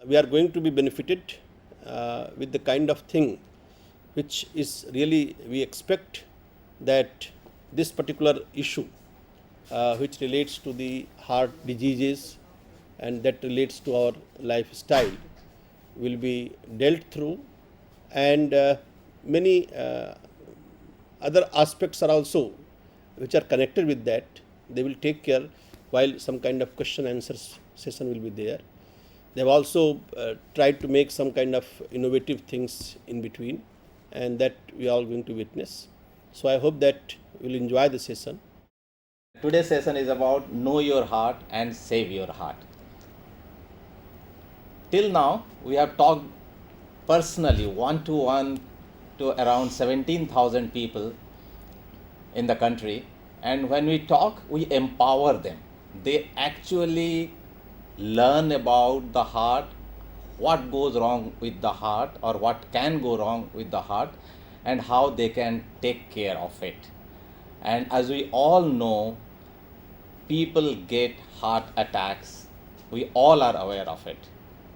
We are going to be benefited with the kind of thing which is really, we expect that this particular issue which relates to the heart diseases and that relates to our lifestyle will be dealt through, and many other aspects are also which are connected with that. They will take care while some kind of question answers session will be there. They have also tried to make some kind of innovative things in between, and that we are all going to witness. So I hope that we will enjoy the session. Today's session is about know your heart and save your heart. Till now, we have talked personally, one-to-one, to around 17,000 people in the country. And when we talk, we empower them. They actually learn about the heart, what goes wrong with the heart or what can go wrong with the heart, and how they can take care of it. And as we all know, people get heart attacks. We all are aware of it.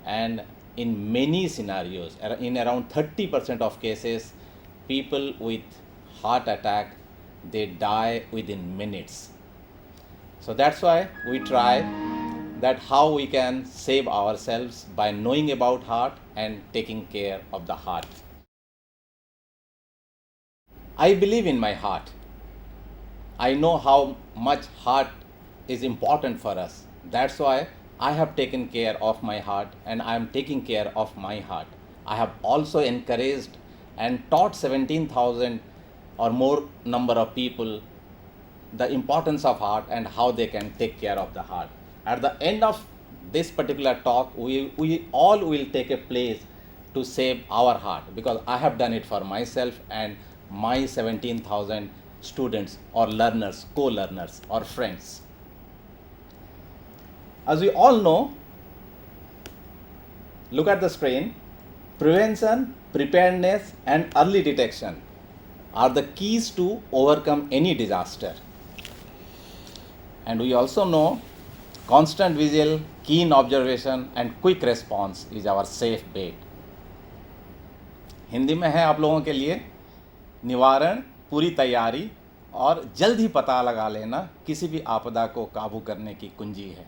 And in many scenarios, in around 30% of cases, people with heart attack, they die within minutes. So that's why we try that how we can save ourselves by knowing about heart and taking care of the heart. I believe in my heart. I know how much heart is important for us. That's why I have taken care of my heart and I am taking care of my heart. I have also encouraged and taught 17,000 or more number of people the importance of heart and how they can take care of the heart. At the end of this particular talk, we all will take a place to save our heart, because I have done it for myself and my 17,000 students or learners, co-learners or friends. As we all know, look at the screen, prevention, preparedness and early detection are the keys to overcome any disaster. And we also know constant vigil, keen observation and quick response is our safe bet. Hindi में है आप लोगों के लिए, निवारण, पूरी तैयारी और जल्द ही पता लगा लेना किसी भी आपदा को काबू करने की कुंजी है.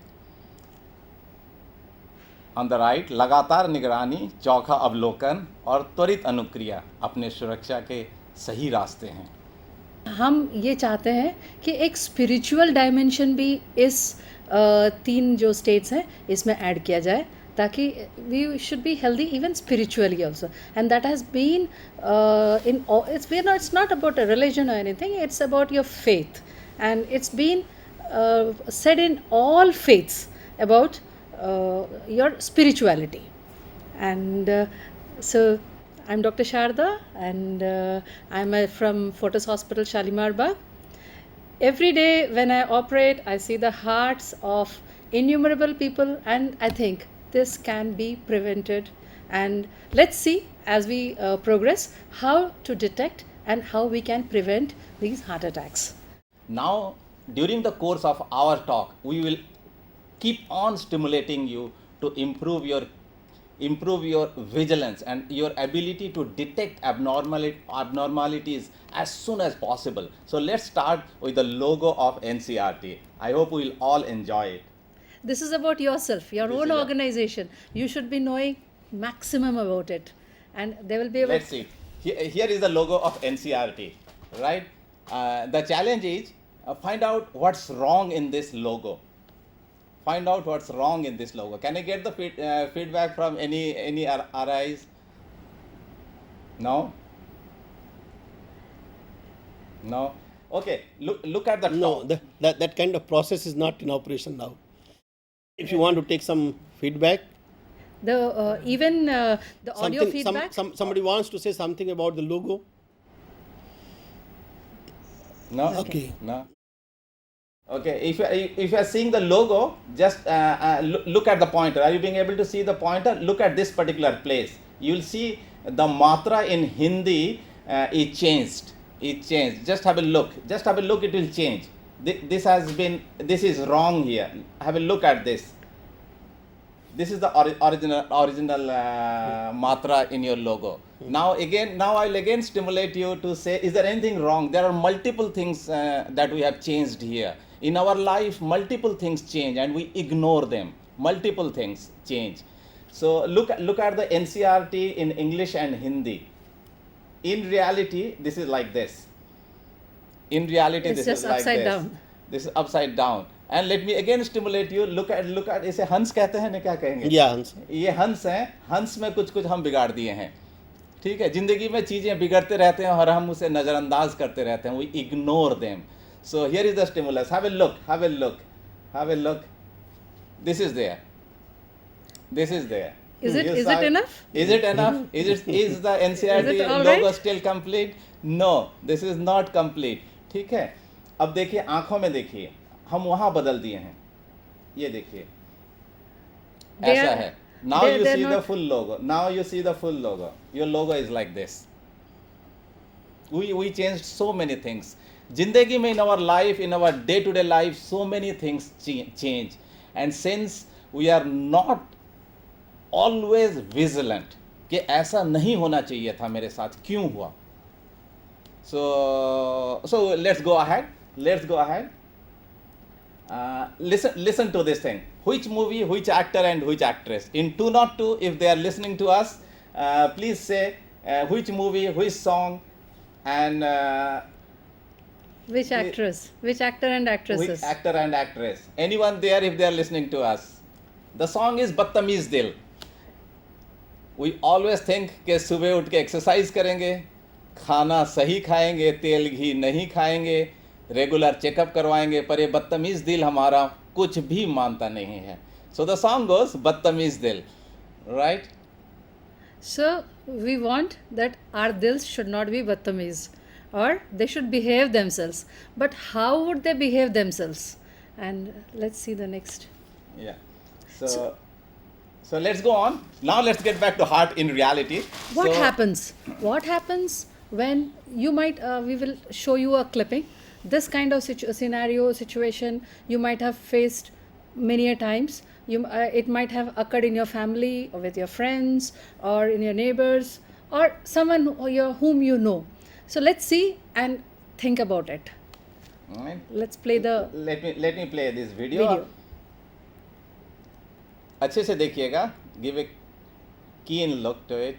ऑन द राइट, लगातार निगरानी, चौखा अवलोकन और त्वरित अनुक्रिया अपने सुरक्षा के सही रास्ते हैं. हम ये चाहते हैं कि एक स्पिरिचुअल डायमेंशन भी इस तीन जो स्टेट्स हैं इसमें ऐड किया जाए, ताकि we should be healthy even spiritually also. And that has been it's not about a religion or anything, it's about your faith, and it's been said in all faiths about your spirituality. And so I'm Dr. Sharda, and I'm from Fortis Hospital, Shalimar Bagh. Every day when I operate, I see the hearts of innumerable people, and I think this can be prevented. And let's see as we progress how to detect and how we can prevent these heart attacks. Now, during the course of our talk, we will keep on stimulating you to improve your vigilance and your ability to detect abnormalities as soon as possible. So let's start with the logo of NCRT. I hope we will all enjoy it. This is about yourself, your own organization. You should be knowing maximum about it, and they will be able. Let's see. Here is the logo of NCRT, right? The challenge is find out what's wrong in this logo. Find out what's wrong in this logo. Can I get the feedback from any RIs? No? No? Okay, look at the top. No, that kind of process is not in operation now. If you want to take some feedback, Even the audio feedback. Somebody wants to say something about the logo. No? Okay. No? Okay, if you are seeing the logo, just look at the pointer. Are you being able to see the pointer? Look at this particular place. You will see the matra in Hindi is changed. It changed. Just have a look. Just have a look. It will change. This is wrong here. Have a look at this. This is the original matra in your logo. Now I'll again stimulate you to say, is there anything wrong? There are multiple things that we have changed here. In our life, multiple things change and we ignore them. Multiple things change. So look at the NCERT in English and Hindi. In reality, this is like this. In reality, It's this just is like upside this. down. This is upside down. And let me again stimulate you. Look at इसे हंस कहते हैं ना, क्या कहेंगे? Yeah, Hans. ये हंस हैं. हंस में कुछ हम बिगाड़ दिए हैं. ठीक है, जिंदगी में चीजें बिगड़ते रहते हैं और हम उसे नजरअंदाज करते रहते हैं. We ignore them. So here is the stimulus. Have a look. Have a look. Have a look. This is there. This is there. Is it You is saw it enough? Is it enough? Is the NCERT Is it all logo right? still complete? No, this is not complete. ठीक है. अब देखिए, आंखों में देखिए, हम वहां बदल दिए हैं. ये देखिए, They ऐसा are- है. Now they're- you they're see the not- full logo. Now you see the full logo. Your logo is like this. We changed so many things. जिंदगी में, in our life, in our day-to-day life, so many things change. And since we are not always vigilant कि ऐसा नहीं होना चाहिए था मेरे साथ, क्यों हुआ? So let's go ahead. Listen to this thing. Which movie, which actor and which actress? In 202, if they are listening to us, please say which movie, which song, and Which actress? Which actor and actresses? which actor and actress. Anyone there if they are listening to us. The song is बदतमीज दिल. We always think कि सुबह उठ के exercise करेंगे, खाना सही खाएंगे, तेल घी नहीं खाएंगे, रेगुलर चेकअप करवाएंगे, पर ये बदतमीज दिल हमारा कुछ भी मानता नहीं है. So the song goes बदतमीज दिल, right? So we want that our dils should not be badtameez, or they should behave themselves. But how would they behave themselves? And let's see the next. Yeah. So let's go on. Now let's get back to heart in reality. What So- happens? What happens when you might? We will show you a clipping. This kind of situation you might have faced many a times. It might have occurred in your family or with your friends or in your neighbors or someone whom you know. So let's see and think about it. All right. Let's play the Let me play this video. video. अच्छे से देखिएगा. Give a keen look to it.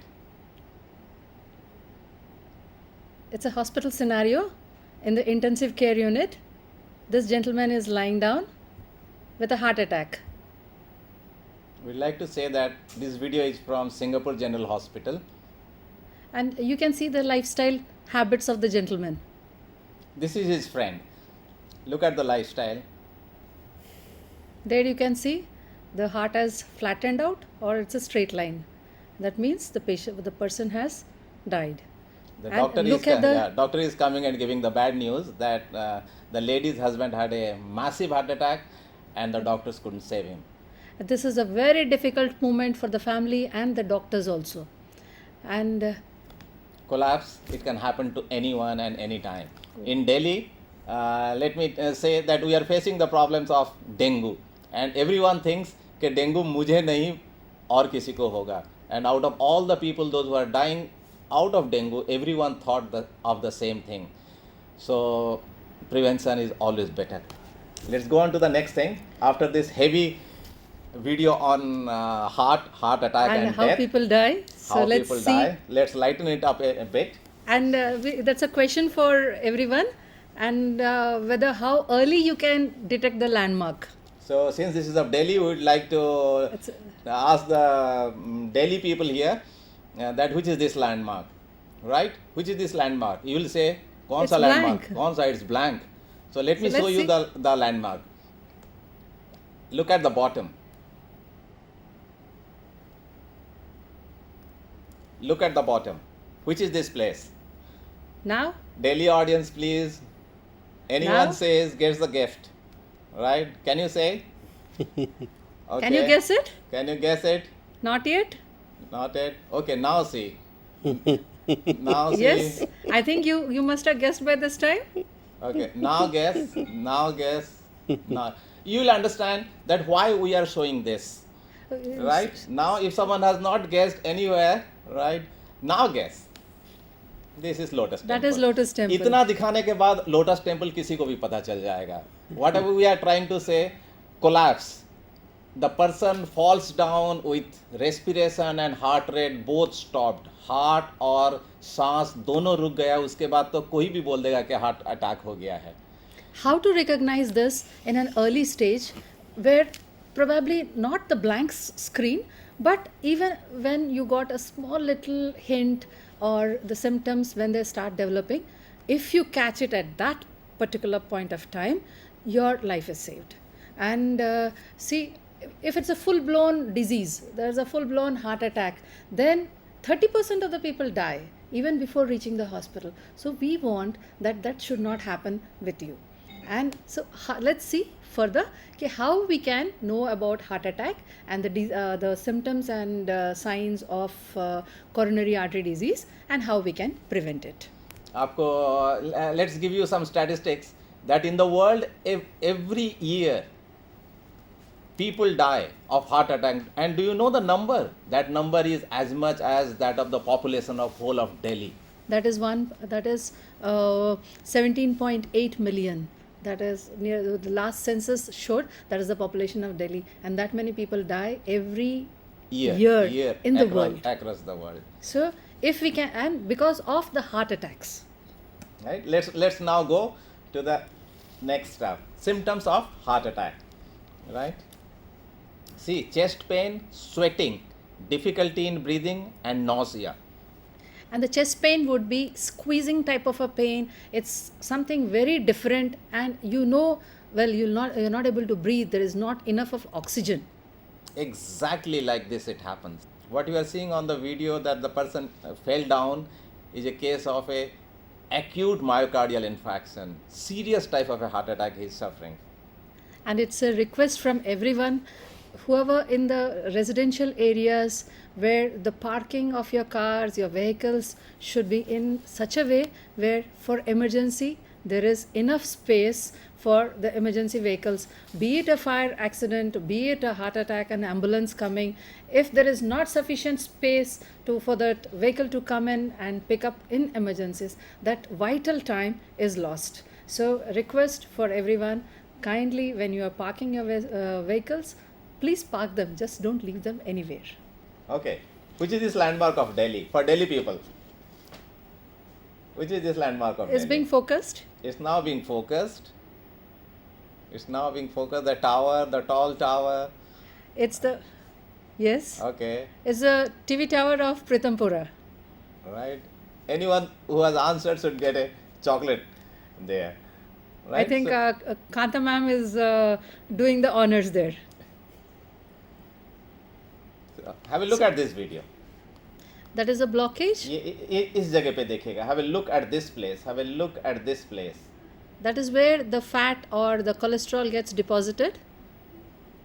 It's a hospital scenario in the intensive care unit. This gentleman is lying down with a heart attack. We'd like to say that this video is from Singapore General Hospital. And you can see the lifestyle habits of the gentleman. This is his friend. Look at the lifestyle. There you can see the heart has flattened out or it's a straight line. That means the person has died. The And doctor look at the- doctor is coming and giving the bad news that the lady's husband had a massive heart attack and the doctors couldn't save him. This is a very difficult moment for the family and the doctors also. And Collapse, it can happen to anyone and anytime. In Delhi, let me say that we are facing the problems of dengue and everyone thinks कि dengue मुझे नहीं और किसी को होगा. And out of all the people, those who are dying out of dengue, everyone thought of the same thing. So prevention is always better. Let's go on to the next thing. After this heavy video on heart attack and how death, people die. So how let's people see. die. Let's lighten it up a bit. And that's a question for everyone. And whether how early you can detect the landmark. So since this is of Delhi, we would like to It's, ask the Delhi people here that which is this landmark, right? Which is this landmark? You will say, कौन It's सा landmark? blank. कौन सा? It's blank. So let me So show let's you see. the landmark. Look at the bottom. Look at the bottom. Which is this place? now, Delhi audience, please. Anyone Now? says gets the gift, right? Can you say? Okay. can you guess it? Can you guess it? Not yet? Not yet. Okay, now see. Now see. Yes. I think you must have guessed by this time. Okay, now guess. Now guess. Now you will understand that why we are showing this. Right? Now, if someone has not guessed anywhere, right? Now guess. This is Lotus Temple. That is Lotus Temple. इतना दिखाने के बाद Lotus Temple किसी को भी पता चल जाएगा. Whatever we are trying to say, collapse. The person falls down with respiration and heart rate both stopped. Heart और सांस दोनों रुक गया. उसके बाद तो कोई भी बोल देगा कि हार्ट अटैक हो गया है. How to recognize this in an early stage where probably not the blank screen, but even when you got a small little hint or the symptoms when they start developing, if you catch it at that particular point of time, your life is saved. And see, if it's a full blown disease, there's a full blown heart attack, then 30% of the people die even before reaching the hospital. So we want that that should not happen with you. And so let's see further कि how we can know about heart attack and the symptoms and signs of coronary artery disease and how we can prevent it. आपको let's give you some statistics that in the world every year people die of heart attack, and do you know the number? That number is as much as that of the population of whole of Delhi. That is 17.8 million. That is near the last census showed that is the population of Delhi, and that many people die every year in the world. Across the world. So if we can, and because of the heart attacks. Right. Let's now go to the next stuff. Symptoms of heart attack. Right. See, chest pain, sweating, difficulty in breathing, and nausea. And the chest pain would be squeezing type of a pain. It's something very different, and well, you're not able to breathe. There is not enough of oxygen. Exactly like this it happens. What you are seeing on the video that the person fell down is a case of a acute myocardial infarction, serious type of a heart attack he is suffering. And it's a request from everyone, whoever in the residential areas where the parking of your cars, your vehicles should be in such a way where for emergency there is enough space for the emergency vehicles, be it a fire accident, be it a heart attack, an ambulance coming. If there is not sufficient space for that vehicle to come in and pick up in emergencies, that vital time is lost. So request for everyone, kindly when you are parking your vehicles, please park them, just don't leave them anywhere. Okay, which is this landmark of Delhi for Delhi people? Which is this landmark of It's Delhi? being focused. It's now being focused. It's now being focused. The tower, the tall tower. It's the, yes, Okay, it's the TV tower of Pritampura. right. Anyone who has answered should get a chocolate there. Right. I think Kanta ma'am is doing the honors there. Have a look at this video. That is a blockage. ये इस जगह पे देखेगा. Have a look at this place. Have a look at this place. That is where the fat or the cholesterol gets deposited.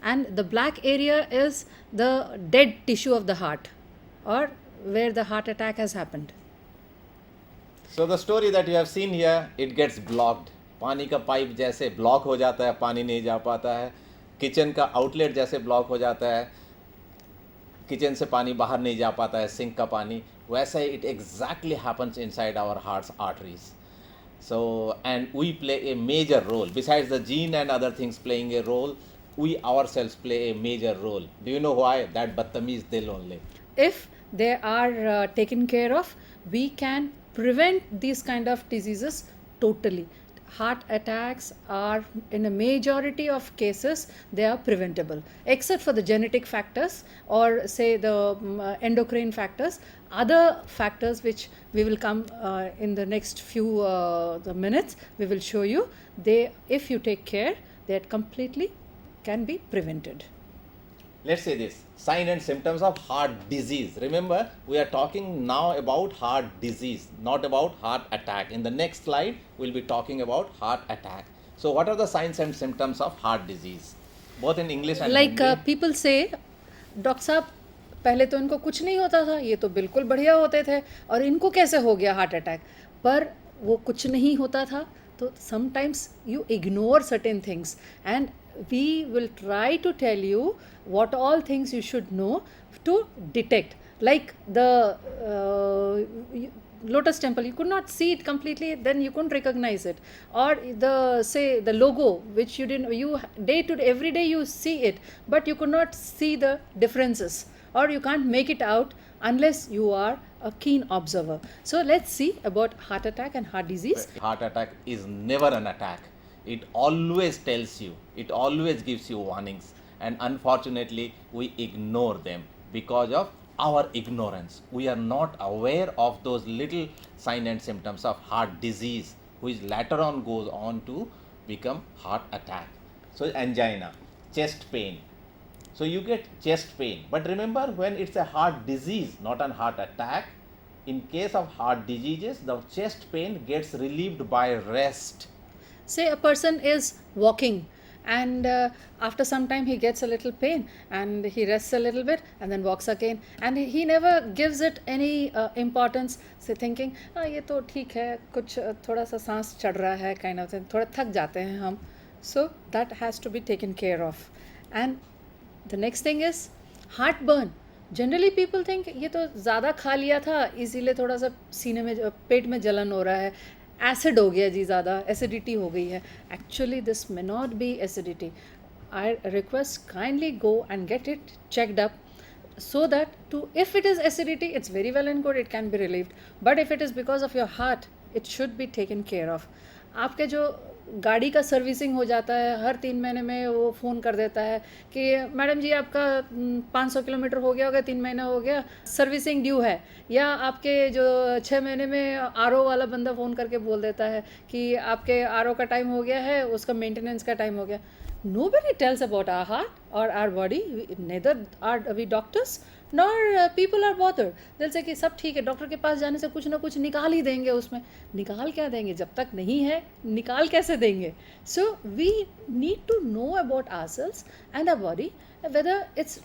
And the black area is the dead tissue of the heart, or where the heart attack has happened. So the story that you have seen here, it gets blocked. पानी का pipe जैसे block हो जाता है, पानी नहीं जा पाता है. किचन का आउटलेट जैसे ब्लॉक हो जाता है, किचन से पानी बाहर नहीं जा पाता है, सिंक का पानी. वैसे it exactly happens inside our heart's arteries. So, and we play a major role. Besides the gene and other things playing a role, we ourselves play a major role. Do you know why? That battamiz dil only. If they are taken care of, we can prevent these kind of diseases totally. Heart attacks are, in a majority of cases, they are preventable, except for the genetic factors or say the endocrine factors. Other factors which we will come in the next few the minutes, we will show you. They, if you take care, they completely can be prevented. Let's say this, sign and symptoms of heart disease. Remember, we are talking now about heart disease, not about heart attack. In the next slide, we'll be talking about heart attack. So what are the signs and symptoms of heart disease? Both in English and Like Hindi. people say, doctor साहब पहले तो इनको कुछ नहीं होता था, ये तो बिल्कुल बढ़िया होते थे, और इनको कैसे हो गया हार्ट अटैक? पर वो कुछ नहीं होता था. तो sometimes you ignore certain things, and we will try to tell you what all things you should know to detect. Like the lotus temple, you could not see it completely, then you couldn't recognize it. Or the, say, the logo which you didn't, you day to day, every day you see it, but you could not see the differences, or you can't make it out unless you are a keen observer. So let's see about heart attack and heart disease. Heart attack is never an attack. It always tells you, it always gives you warnings, and unfortunately we ignore them because of our ignorance. We are not aware of those little signs and symptoms of heart disease, which later on goes on to become heart attack. So angina, chest pain. So you get chest pain, but remember, when it's a heart disease, not an heart attack, in case of heart diseases, the chest pain gets relieved by rest. Say a person is walking, and after some time he gets a little pain, and he rests a little bit and then walks again, and he never gives it any importance, say thinking, ये तो ठीक है, कुछ थोड़ा सा सांस चढ़ रहा है, kind of thing, थोड़ा थक जाते हैं हम. So that has to be taken care of. And the next thing is heartburn. Generally people think ये तो ज़्यादा खा लिया था, इसीलिए थोड़ा सा सीने में, पेट में जलन हो रहा है, एसिड हो गया जी, ज़्यादा एसिडिटी हो गई है. Actually this may not be acidity. I request kindly go and get it checked up, so that if it is acidity, it's very well and good, it can be relieved. But if it is because of your heart, it should be taken care of. आपके जो गाड़ी का servicing हो जाता है, हर 3 महीने में वो फ़ोन कर देता है कि मैडम जी आपका 500 किलोमीटर हो गया होगा, 3 महीना हो गया, सर्विसिंग ड्यू है. या आपके जो 6 महीने में आरओ वाला बंदा फ़ोन करके बोल देता है कि आपके आरओ का टाइम हो गया है, उसका मेंटेनेंस का टाइम हो गया. Nobody tells about our heart or our body. Neither are we doctors nor people are bothered. They'll say कि सब ठीक है, डॉक्टर के पास जाने से कुछ ना कुछ निकाल ही देंगे उसमें. निकाल क्या देंगे, जब तक नहीं है निकाल कैसे देंगे. So we need to know about ourselves and our body, whether it's,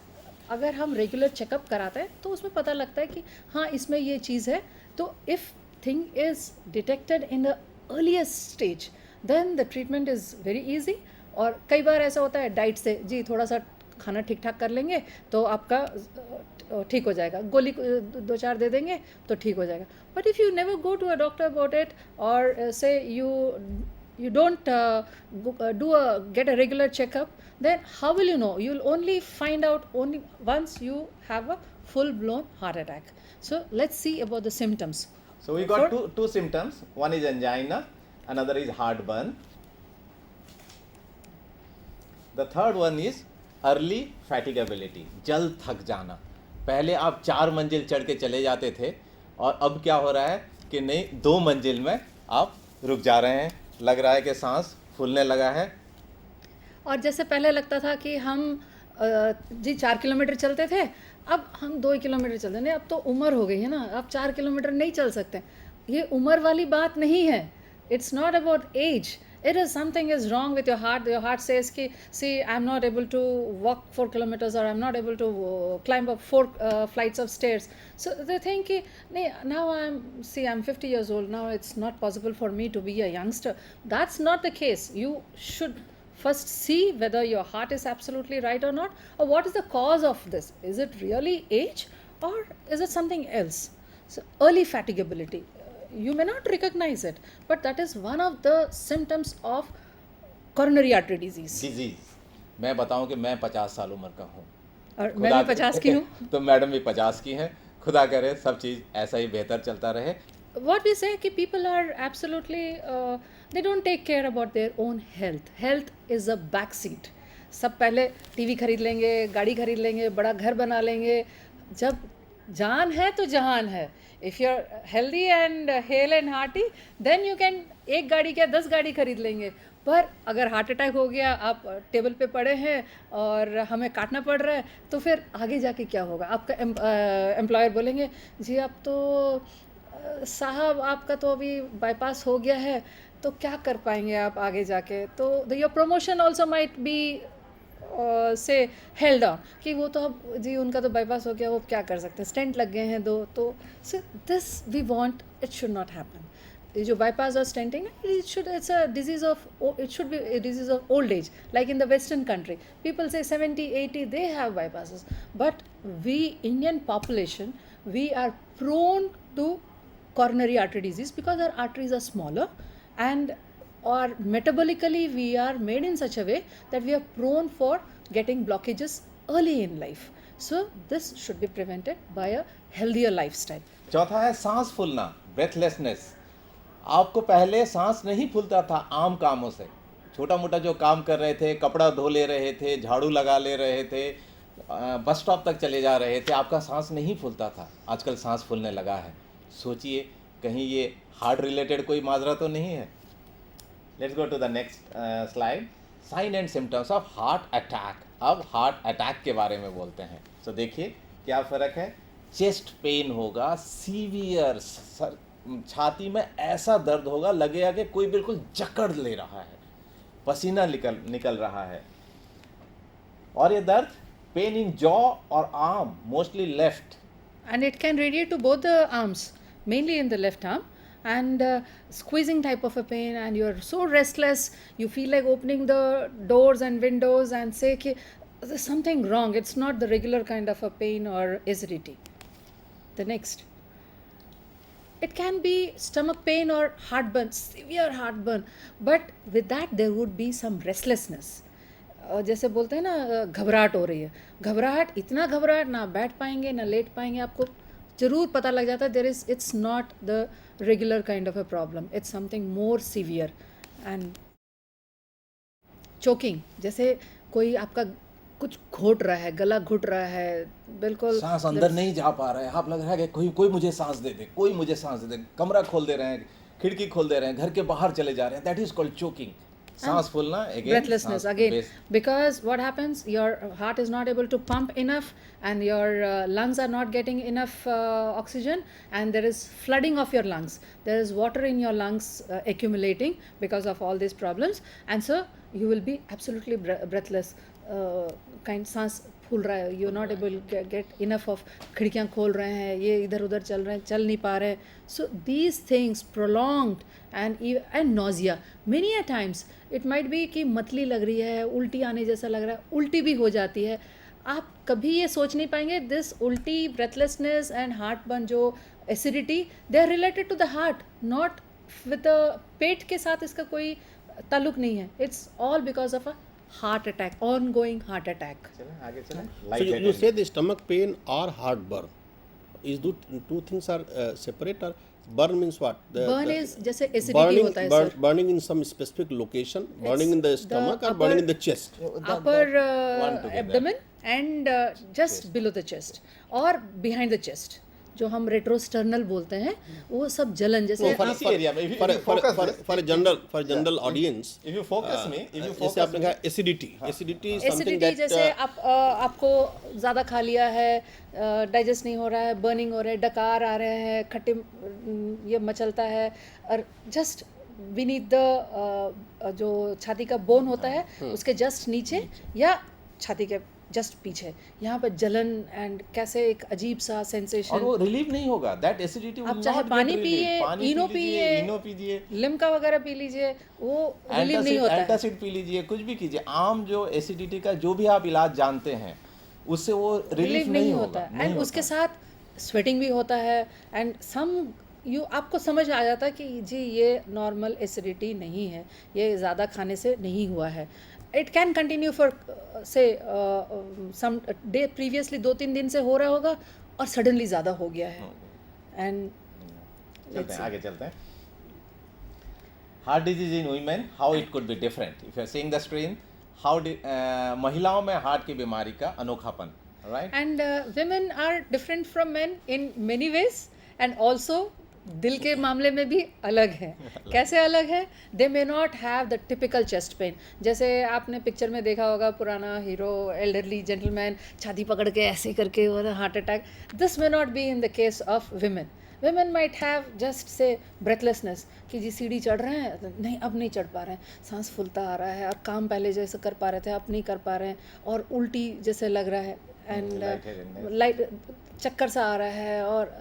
अगर हम रेगुलर चेकअप कराते हैं तो उसमें पता लगता है कि हाँ इसमें ये चीज़ है. तो if thing is detected in the earliest stage, then the treatment is very easy. और कई बार ऐसा होता है डाइट से, जी थोड़ा सा खाना ठीक ठाक कर लेंगे तो आपका ठीक हो जाएगा, गोली 2-4 दे देंगे तो ठीक हो जाएगा. But if you never go to a doctor about it, और से you don't get a regular checkup, then how will you know? You'll only find out only once you have a full-blown heart attack. So let's see about the symptoms. So we got two symptoms. One is angina, another is heartburn. The third one is early fatigability, जल्द थक जाना. पहले आप 4 मंजिल चढ़ के चले जाते थे, और अब क्या हो रहा है कि नहीं, 2 मंजिल में आप रुक जा रहे हैं, लग रहा है कि सांस फूलने लगा है. और जैसे पहले लगता था कि हम जी 4 किलोमीटर चलते थे, अब हम 2 किलोमीटर चलते हैं. अब तो उम्र हो गई है ना, अब 4 किलोमीटर नहीं चल सकते. ये उम्र वाली बात नहीं है. It's not about age. It is something is wrong with your heart. Your heart says कि see I'm not able to walk 4 kilometers, or I'm not able to climb up 4 flights of stairs. So they think कि नहीं, now I'm 50 years old, now it's not possible for me to be a youngster. That's not the case. You should first see whether your heart is absolutely right or not, or what is the cause of this. Is it really age, or is it something else? So early fatigability. You may not recognize it, but that is one of the symptoms of coronary artery disease. मैं बताऊं कि मैं 50 साल उम्र का हूँ, और मैं भी 50 की हूँ. तो मैडम भी 50 की हैं. खुदा करे सब चीज़ ऐसा ही बेहतर चलता रहे. What we say कि people are absolutely they don't take care about their own health. Health is a back seat. सब पहले टीवी खरीद लेंगे, गाड़ी खरीद लेंगे, बड़ा घर बना लेंगे. जब जान है तो जहान है. If you're healthy and hale and hearty, then you can एक गाड़ी क्या 10 गाड़ी खरीद लेंगे. पर अगर हार्ट अटैक हो गया, आप टेबल पे पड़े हैं और हमें काटना पड़ रहा है, तो फिर आगे जाके क्या होगा. आपका एम्प्लॉयर बोलेंगे जी आप तो साहब आपका तो अभी बाईपास हो गया है, तो क्या कर पाएंगे आप आगे जाके. तो your promotion also might be से हेल्ड ऑन कि वो तो अब जी उनका तो बाईपास हो गया, वो क्या कर सकते हैं, स्टेंट लग गए हैं 2. तो this we want, it should not happen. ये जो bypass or stenting, it's a disease of, it should be a disease of old age. Like in the Western country, people say 70, 80, they have bypasses. But we Indian population, we are prone to coronary artery disease because our arteries are smaller, and or metabolically we are made in such a way that we are prone for getting blockages early in life. So this should be prevented by a healthier lifestyle. चौथा है सांस फूलना, breathlessness. आपको पहले सांस नहीं फूलता था आम कामों से, छोटा मोटा जो काम कर रहे थे, कपड़ा धो ले रहे थे, झाड़ू लगा ले रहे थे, बस स्टॉप तक चले जा रहे थे, आपका सांस नहीं फूलता था। आजकल सांस फूलने लगा है। सोचिए कहीं ये हार्ट रिलेटेड कोई माजरा तो नहीं है। Let's go to the next slide. Sign and symptoms of heart attack. अब हार्ट अटैक के बारे में बोलते हैं। तो देखिए क्या फ़र्क है। चेस्ट पेन होगा, सीवियर, सर छाती में ऐसा दर्द होगा, लगेगा कि कोई बिल्कुल जकड़ ले रहा है, पसीना निकल रहा है। और ये दर्द पेन इन जॉ और arm, mostly left, And it can radiate to both the arms, mainly in the left arm, and squeezing type of a pain, and you're so restless, you feel like opening the doors and windows and say कि there's something wrong, it's not the regular kind of a pain or acidity. The next, it can be stomach pain or heartburn, severe heartburn, but with that there would be some restlessness. जैसे बोलते हैं ना, घबराहट हो रही है, घबराहट, इतना घबराहट, ना बैठ पाएंगे ना लेट पाएंगे, आपको जरूर पता लग जाता है there is, it's not the regular kind of a problem, it's something more severe. And choking, जैसे कोई आपका कुछ घोट रहा है, गला घुट रहा है, बिल्कुल सांस अंदर नहीं जा पा रहा है, आप लग रहा है कि कोई मुझे सांस दे दे, कोई मुझे सांस दे दे, कमरा खोल दे रहे हैं, खिड़की खोल दे रहे हैं, घर के बाहर चले जा रहे हैं, दैट इज कॉल्ड चोकिंग। सांस फूलना, again breathlessness सांस again, base- because what happens, your heart is not able to pump enough, and your lungs are not getting enough oxygen, and there is flooding of your lungs, there is water in your lungs accumulating because of all these problems, and so you will be absolutely breathless, सांस फूल रहा है, you not able get enough of, खिड़कियाँ खोल रहे हैं, ये इधर उधर चल रहे हैं, चल नहीं पा रहे हैं। So these things prolonged and nausea, many a times it might be कि मतली लग रही है, उल्टी आने जैसा लग रहा है, उल्टी भी हो जाती है। आप कभी ये सोच नहीं पाएंगे दिस उल्टी, ब्रेथलेसनेस एंड हार्ट बर्न, जो acidity, they are related to the heart, not with पेट के साथ इसका कोई ताल्लुक नहीं है। It's all because of a heart attack, ongoing heart attack. चलें आगे चलें। So you say the stomach pain or heartburn, is two things are separate, or burn means what? Burn is जैसे acidity होता है sir, burning in some specific location, burning in the stomach or upper- burning in the chest. upper one together. abdomen and just below the chest or behind the chest, जो हम retrosternal बोलते हैं, वो सब जलन जैसे No, इसी area में, if you focus for general audience, if you focus me, if you जैसे focus आपने कहा acidity is something acidity, that जैसे आपको ज़्यादा खा लिया है, डाइजेस्ट नहीं हो रहा है, बर्निंग हो रहा है, डकार आ रहे हैं, खट्टे ये मचलता है, और जस्ट बीनीथ द जो छाती का बोन होता है उसके जस्ट नीचे या छाती के जस्ट पीछे, यहाँ पर जलन एंड कैसे एक अजीब सा और सेंसेशन। वो रिलीव नहीं होगा, दैट एसिडिटी आप चाहे पानी पिए, इनो पिए, इनो पीजिए, लिम्का वगैरह पी लीजिए, वो रिलीव नहीं होता है। एंटासिड पी लीजिए, कुछ भी कीजिए, आम जो एसिडिटी का जो भी आप इलाज जानते हैं उससे वो रिलीफ नहीं होता है। एंड उसके साथ स्वेटिंग भी होता है, एंड आपको समझ आ जाता है कि जी ये नॉर्मल एसिडिटी नहीं है, ये ज़्यादा खाने से नहीं हुआ है। इट कैन कंटिन्यू फॉर से सम डे, प्रीवियसली 2-3 दिन से हो रहा होगा और सडनली ज़्यादा हो गया है। एंड चलते हैं आगे चलते हैं। Heart disease in women, how it could be different. If you are seeing the screen, how महिलाओं में हार्ट की बीमारी का अनोखापन, right. And women are different from men in many ways, and also दिल के मामले में भी अलग है। कैसे अलग है? They may not have the typical chest pain, जैसे आपने पिक्चर में देखा होगा, पुराना हीरो, एल्डरली जेंटलमैन, छाती पकड़ के ऐसे करके हो रहा heart attack. This may not be in the case of women. Women might have just say breathlessness, कि जी सीढ़ी चढ़ रहे हैं, नहीं अब नहीं चढ़ पा रहे हैं, सांस फूलता आ रहा है, और काम पहले जैसे कर पा रहे थे अब नहीं कर पा रहे हैं, और उल्टी जैसे लग रहा है, एंड लाइट चक्कर सा आ रहा है, और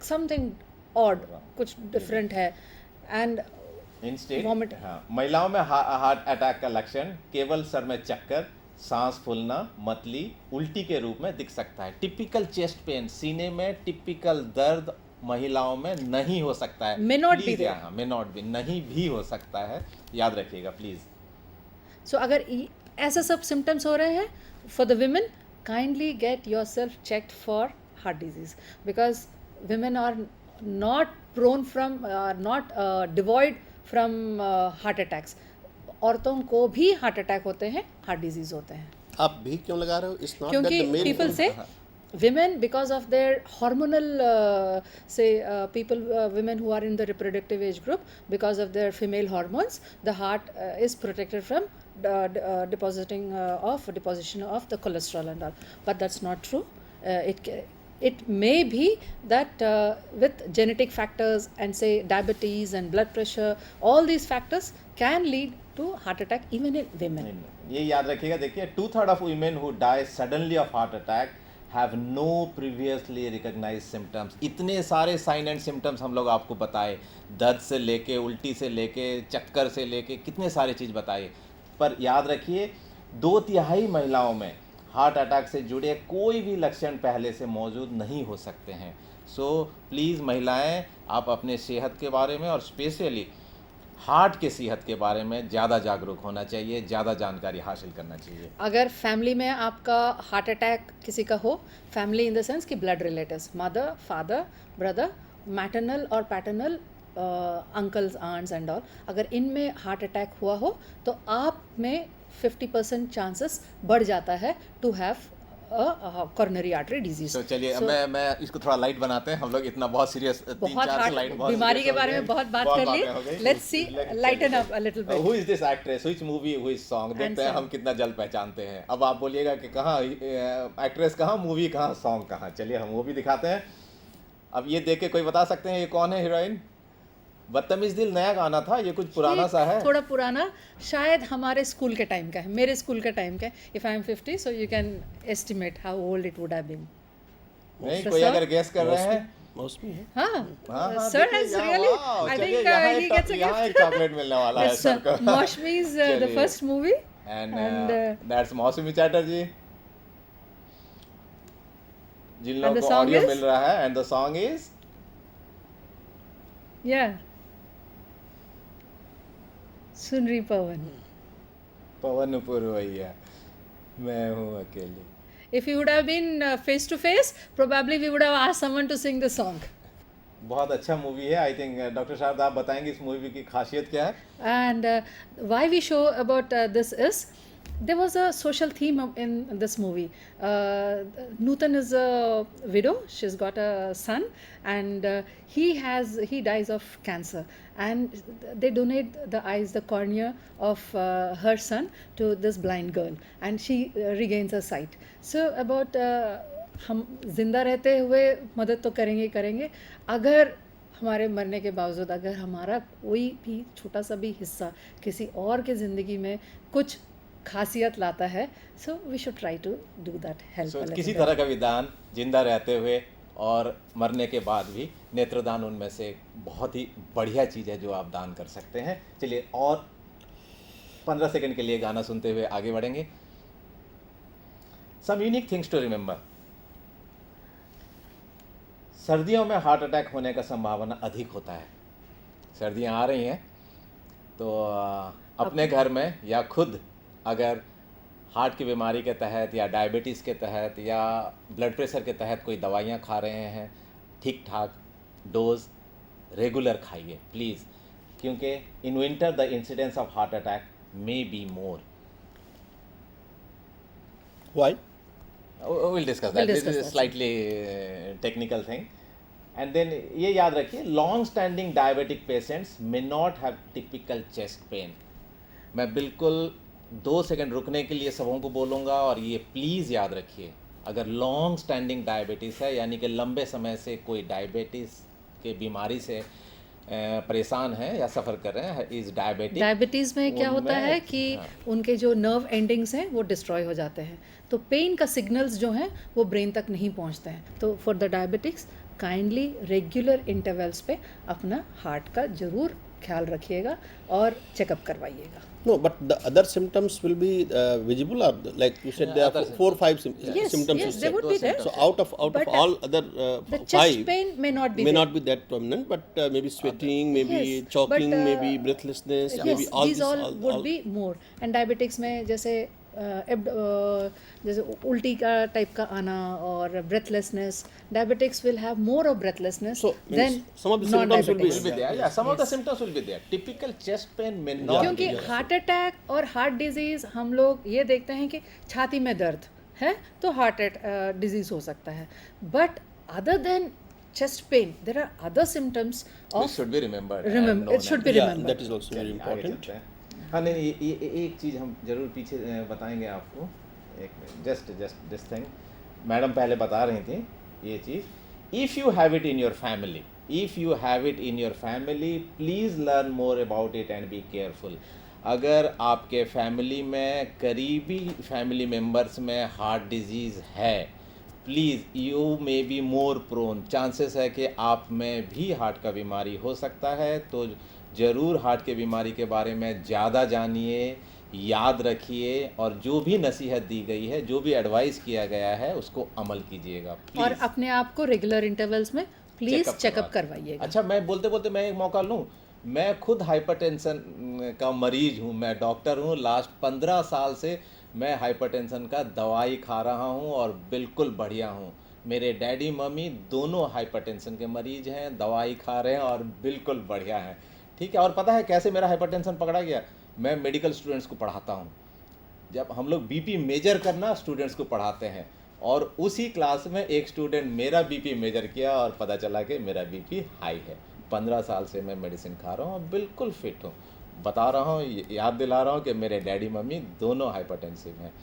समथिंग ऑड, कुछ डिफरेंट है। and in state Vomit. हाँ, महिलाओं में हार्ट अटैक का लक्षण केवल सर में चक्कर, सांस फूलना, मतली, उल्टी के रूप में दिख सकता है। टिपिकल चेस्ट पेन, सीने में टिपिकल दर्द महिलाओं में नहीं हो सकता है। May not be Please, there. हाँ, may not be, नहीं भी हो सकता है, याद रखिएगा प्लीज। so अगर ऐसा सब symptoms हो रहे हैं, for the women kindly get yourself checked for heart disease, because women are not prone from not devoid from heart attacks. औरतों को भी हार्ट अटैक होते हैं, हार्ट डिजीज होते हैं, आप भी क्यों लगा रहे हो? इट्स नॉट दैट क्योंकि the male people say women, because of their hormonal people women who are in the reproductive age group, because of their female hormones, the heart is protected from deposition of the cholesterol and all, but that's not true. It may be that with genetic factors and say diabetes and blood pressure, all these factors can lead to heart attack even in women. ये याद रखिएगा। देखिए 2/3 of women who die suddenly of heart attack have no previously recognized symptoms। इतने सारे sign and symptoms हम लोग आपको बताए, दर्द से लेके, उल्टी से लेके, चक्कर से लेके, कितने सारे चीज़ बताए, पर याद रखिए 2/3 महिलाओं में हार्ट अटैक से जुड़े कोई भी लक्षण पहले से मौजूद नहीं हो सकते हैं। सो प्लीज़ महिलाएं, आप अपने सेहत के बारे में और स्पेशली हार्ट के सेहत के बारे में ज़्यादा जागरूक होना चाहिए, ज़्यादा जानकारी हासिल करना चाहिए। अगर फैमिली में आपका हार्ट अटैक किसी का हो, फैमिली इन द सेंस कि blood relatives, mother, father, brother, maternal और paternal uncles, aunts and all, अगर इनमें हार्ट अटैक हुआ हो तो आप में 50% चांसेस बढ़ जाता है to have coronary artery disease. तो चलिए मैं इसको थोड़ा लाइट बनाते हैं। हम लोग इतना बहुत सीरियस बहुत हार्ट बीमारी के बारे में बहुत बात कर ली। Let's see, lighten up a little bit. Who is this actress, which movie, which song, देखते हैं हम कितना जल्द पहचानते हैं। अब आप बोलिएगा कि कहाँ एक्ट्रेस, कहाँ मूवी, कहाँ सॉन्ग, कहाँ, चलिए हम वो भी दिखाते हैं। अब ये देख के कोई बता सकते हैं ये कौन है हीरोइन? बदतमीज दिल नया गाना था, ये कुछ पुराना सा है, थोड़ा पुराना, शायद हमारे स्कूल के टाइम का है, मेरे स्कूल का टाइम का है। If I am 50, so you can estimate how old it would have been. नहीं कोई अगर गेस कर रहे हैं? मौसमी है। हाँ, sir has really, I think he gets a यहाँ एक चॉकलेट मिलने वाला है सर को। Moushumi is the first movie and that's Moushumi Chatterjee, जिन लोगों को ऑडियो मिल रहा है, एंड द सॉन्ग इज सुन रही पवन, पवन पुरवैया, मैं हूँ अकेली। If you would have been face to face, probably we would have asked someone to sing the song. बहुत अच्छा मूवी है। आई थिंक डॉक्टर साहब आप बताएंगे इस मूवी की खासियत क्या है? And why we show about this is, there was a social theme in this movie. Nutan is a widow. She's got a son, and he dies of cancer. And they donate the eyes, the cornea of her son to this blind girl, and she regains her sight. So about हम जिंदा रहते हुए मदद तो करेंगे ही करेंगे, अगर हमारे मरने के बावजूद अगर हमारा कोई भी छोटा सा भी हिस्सा किसी और के ज़िंदगी में कुछ खासियत लाता है, so we should try to do that help. किसी तरह का भी दान, जिंदा रहते हुए और मरने के बाद भी, नेत्रदान उनमें से बहुत ही बढ़िया चीज़ है जो आप दान कर सकते हैं। चलिए और 15 सेकंड के लिए गाना सुनते हुए आगे बढ़ेंगे। Some unique things to remember. सर्दियों में हार्ट अटैक होने का संभावना अधिक होता है। सर्दियाँ आ रही हैं तो अपने घर में या खुद अगर हार्ट की बीमारी के तहत या डायबिटीज़ के तहत या ब्लड प्रेशर के तहत कोई दवाइयाँ खा रहे हैं, ठीक ठाक डोज रेगुलर खाइए प्लीज़, क्योंकि in winter the incidence of heart attack may be more. Why? We'll discuss that. This is a slightly technical thing. And then ये याद रखिए, long standing diabetic patients may not have typical chest pen. मैं बिल्कुल 2 second रुकने के लिए सबों को बोलूँगा और ये प्लीज़ याद रखिए, अगर लॉन्ग स्टैंडिंग डायबिटीज़ है यानी कि लंबे समय से कोई डायबिटीज़ के बीमारी से परेशान है या सफ़र कर रहे हैं, इस डायबिटीज़ में क्या होता है कि उनके जो नर्व एंडिंग्स हैं वो डिस्ट्रॉय हो जाते हैं, तो पेन का सिग्नल्स जो हैं वो ब्रेन तक नहीं पहुंचते हैं। तो for the diabetics kindly regular intervals पे अपना हार्ट का ज़रूर ख्याल रखिएगा और चेकअप करवाइएगा. No, but the other symptoms will be visible, or like you said, there are other 4 or 5 Yes, symptoms. yes, you they said. would be there. So out of But, all other The 5 chest pain may not be may there. not be that prominent, but maybe sweating, maybe Yes, choking, but, maybe breathlessness, Yes, maybe all these this. all would be more. And diabetics में जैसे जैसे उल्टी का type का आना और breathlessness, diabetics will have more of breathlessness So, means than some of the symptoms will be- will be there. Yeah, some of the symptoms will be there. Typical chest pain may not क्योंकि be there. Heart attack और heart disease हम लोग ये देखते हैं कि छाती में दर्द है तो हार्ट डिजीज हो सकता है, but other than chest pain there are other symptoms This of should be remembered. remember it should be Yeah, remembered. that is also very आगे important. चलते हैं. हाँ नहीं ये एक चीज़ हम जरूर पीछे बताएंगे आपको. एक जस्ट दिस थिंग मैडम पहले बता रही थी ये चीज़. If you have it in your family, if you have it in your family, please learn more about it and be careful. अगर आपके फैमिली में करीबी फैमिली मेम्बर्स में हार्ट डिजीज़ है, please you may be more prone, chances है कि आप में भी हार्ट का बीमारी हो सकता है. तो ज़रूर हार्ट के बीमारी के बारे में ज़्यादा जानिए, याद रखिए और जो भी नसीहत दी गई है, जो भी एडवाइस किया गया है उसको अमल कीजिएगा और प्लीज़. अपने आप को रेगुलर इंटरवल्स में प्लीज Checkup चेकअप करवा- करवाइएगा. अच्छा, मैं बोलते बोलते मैं एक मौका लूँ. मैं खुद हाइपरटेंशन का मरीज हूँ, मैं डॉक्टर हूँ. लास्ट 15 साल से मैं हाइपरटेंशन का दवाई खा रहा हूँ और बिल्कुल बढ़िया हूँ. मेरे डैडी मम्मी दोनों हाइपरटेंशन के मरीज हैं, दवाई खा रहे हैं और बिल्कुल बढ़िया हैं. ठीक है. और पता है कैसे मेरा हाइपरटेंशन पकड़ा गया? मैं मेडिकल स्टूडेंट्स को पढ़ाता हूँ. जब हम लोग बीपी मेजर करना स्टूडेंट्स को पढ़ाते हैं, और उसी क्लास में एक स्टूडेंट मेरा बीपी मेजर किया और पता चला कि मेरा बीपी हाई है. 15 साल से मैं मेडिसिन खा रहा हूँ और बिल्कुल फिट हूँ. बता रहा हूँ, याद दिला रहा हूँ कि मेरे डैडी मम्मी दोनों हाइपरटेंसिव हैं.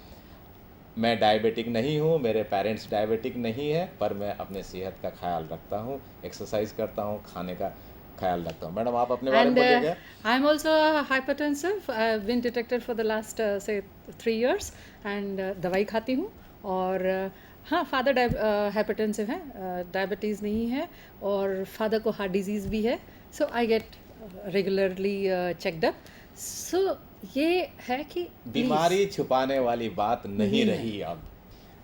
मैं डायबिटिक नहीं हूँ, मेरे पेरेंट्स डायबिटिक नहीं है, पर मैं अपने सेहत का ख्याल रखता हूँ, एक्सरसाइज करता हूँ, खाने का ख्याल रखता हूँ. मैडम आप अपने बारे में And बोलिएगा. I am also hypertensive. I've been detected for the last say 3 years and दवाई खाती हूँ और हाँ फादर हाइपरटेंसिव हैं, डायबिटीज़ नहीं है और फादर को हार्ट डिजीज़ भी है. So I get regularly checked up. So ये है कि बीमारी छुपाने वाली बात नहीं रही अब.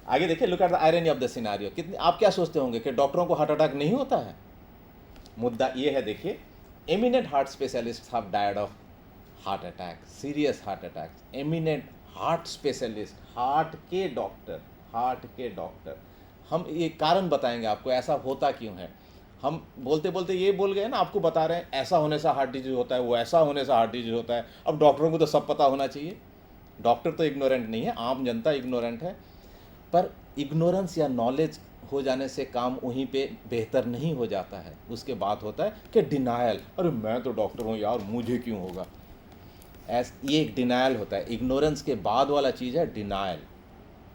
आगे देखिए, look at the irony of the scenario. कितने आप क्या सोचते होंगे कि डॉक्टरों को हार्ट अटैक नहीं होता है? मुद्दा ये है, देखिए, eminent heart specialist have died of heart attack, serious heart attacks. Eminent heart specialist, heart के डॉक्टर. हम ये कारण बताएंगे आपको ऐसा होता क्यों है. हम बोलते बोलते ये बोल गए ना, आपको बता रहे हैं ऐसा होने से हार्ट डिजीज होता है, वो ऐसा होने से हार्ट डिजीज होता है. अब डॉक्टरों को तो सब पता होना चाहिए. डॉक्टर तो इग्नोरेंट नहीं है, आम जनता इग्नोरेंट है. पर इग्नोरेंस या नॉलेज हो जाने से काम वहीं पे बेहतर नहीं हो जाता है. उसके बाद होता है कि डिनायल. अरे मैं तो डॉक्टर हूँ यार, मुझे क्यों होगा. ये एक डिनायल होता है. इग्नोरेंस के बाद वाला चीज़ है डिनायल.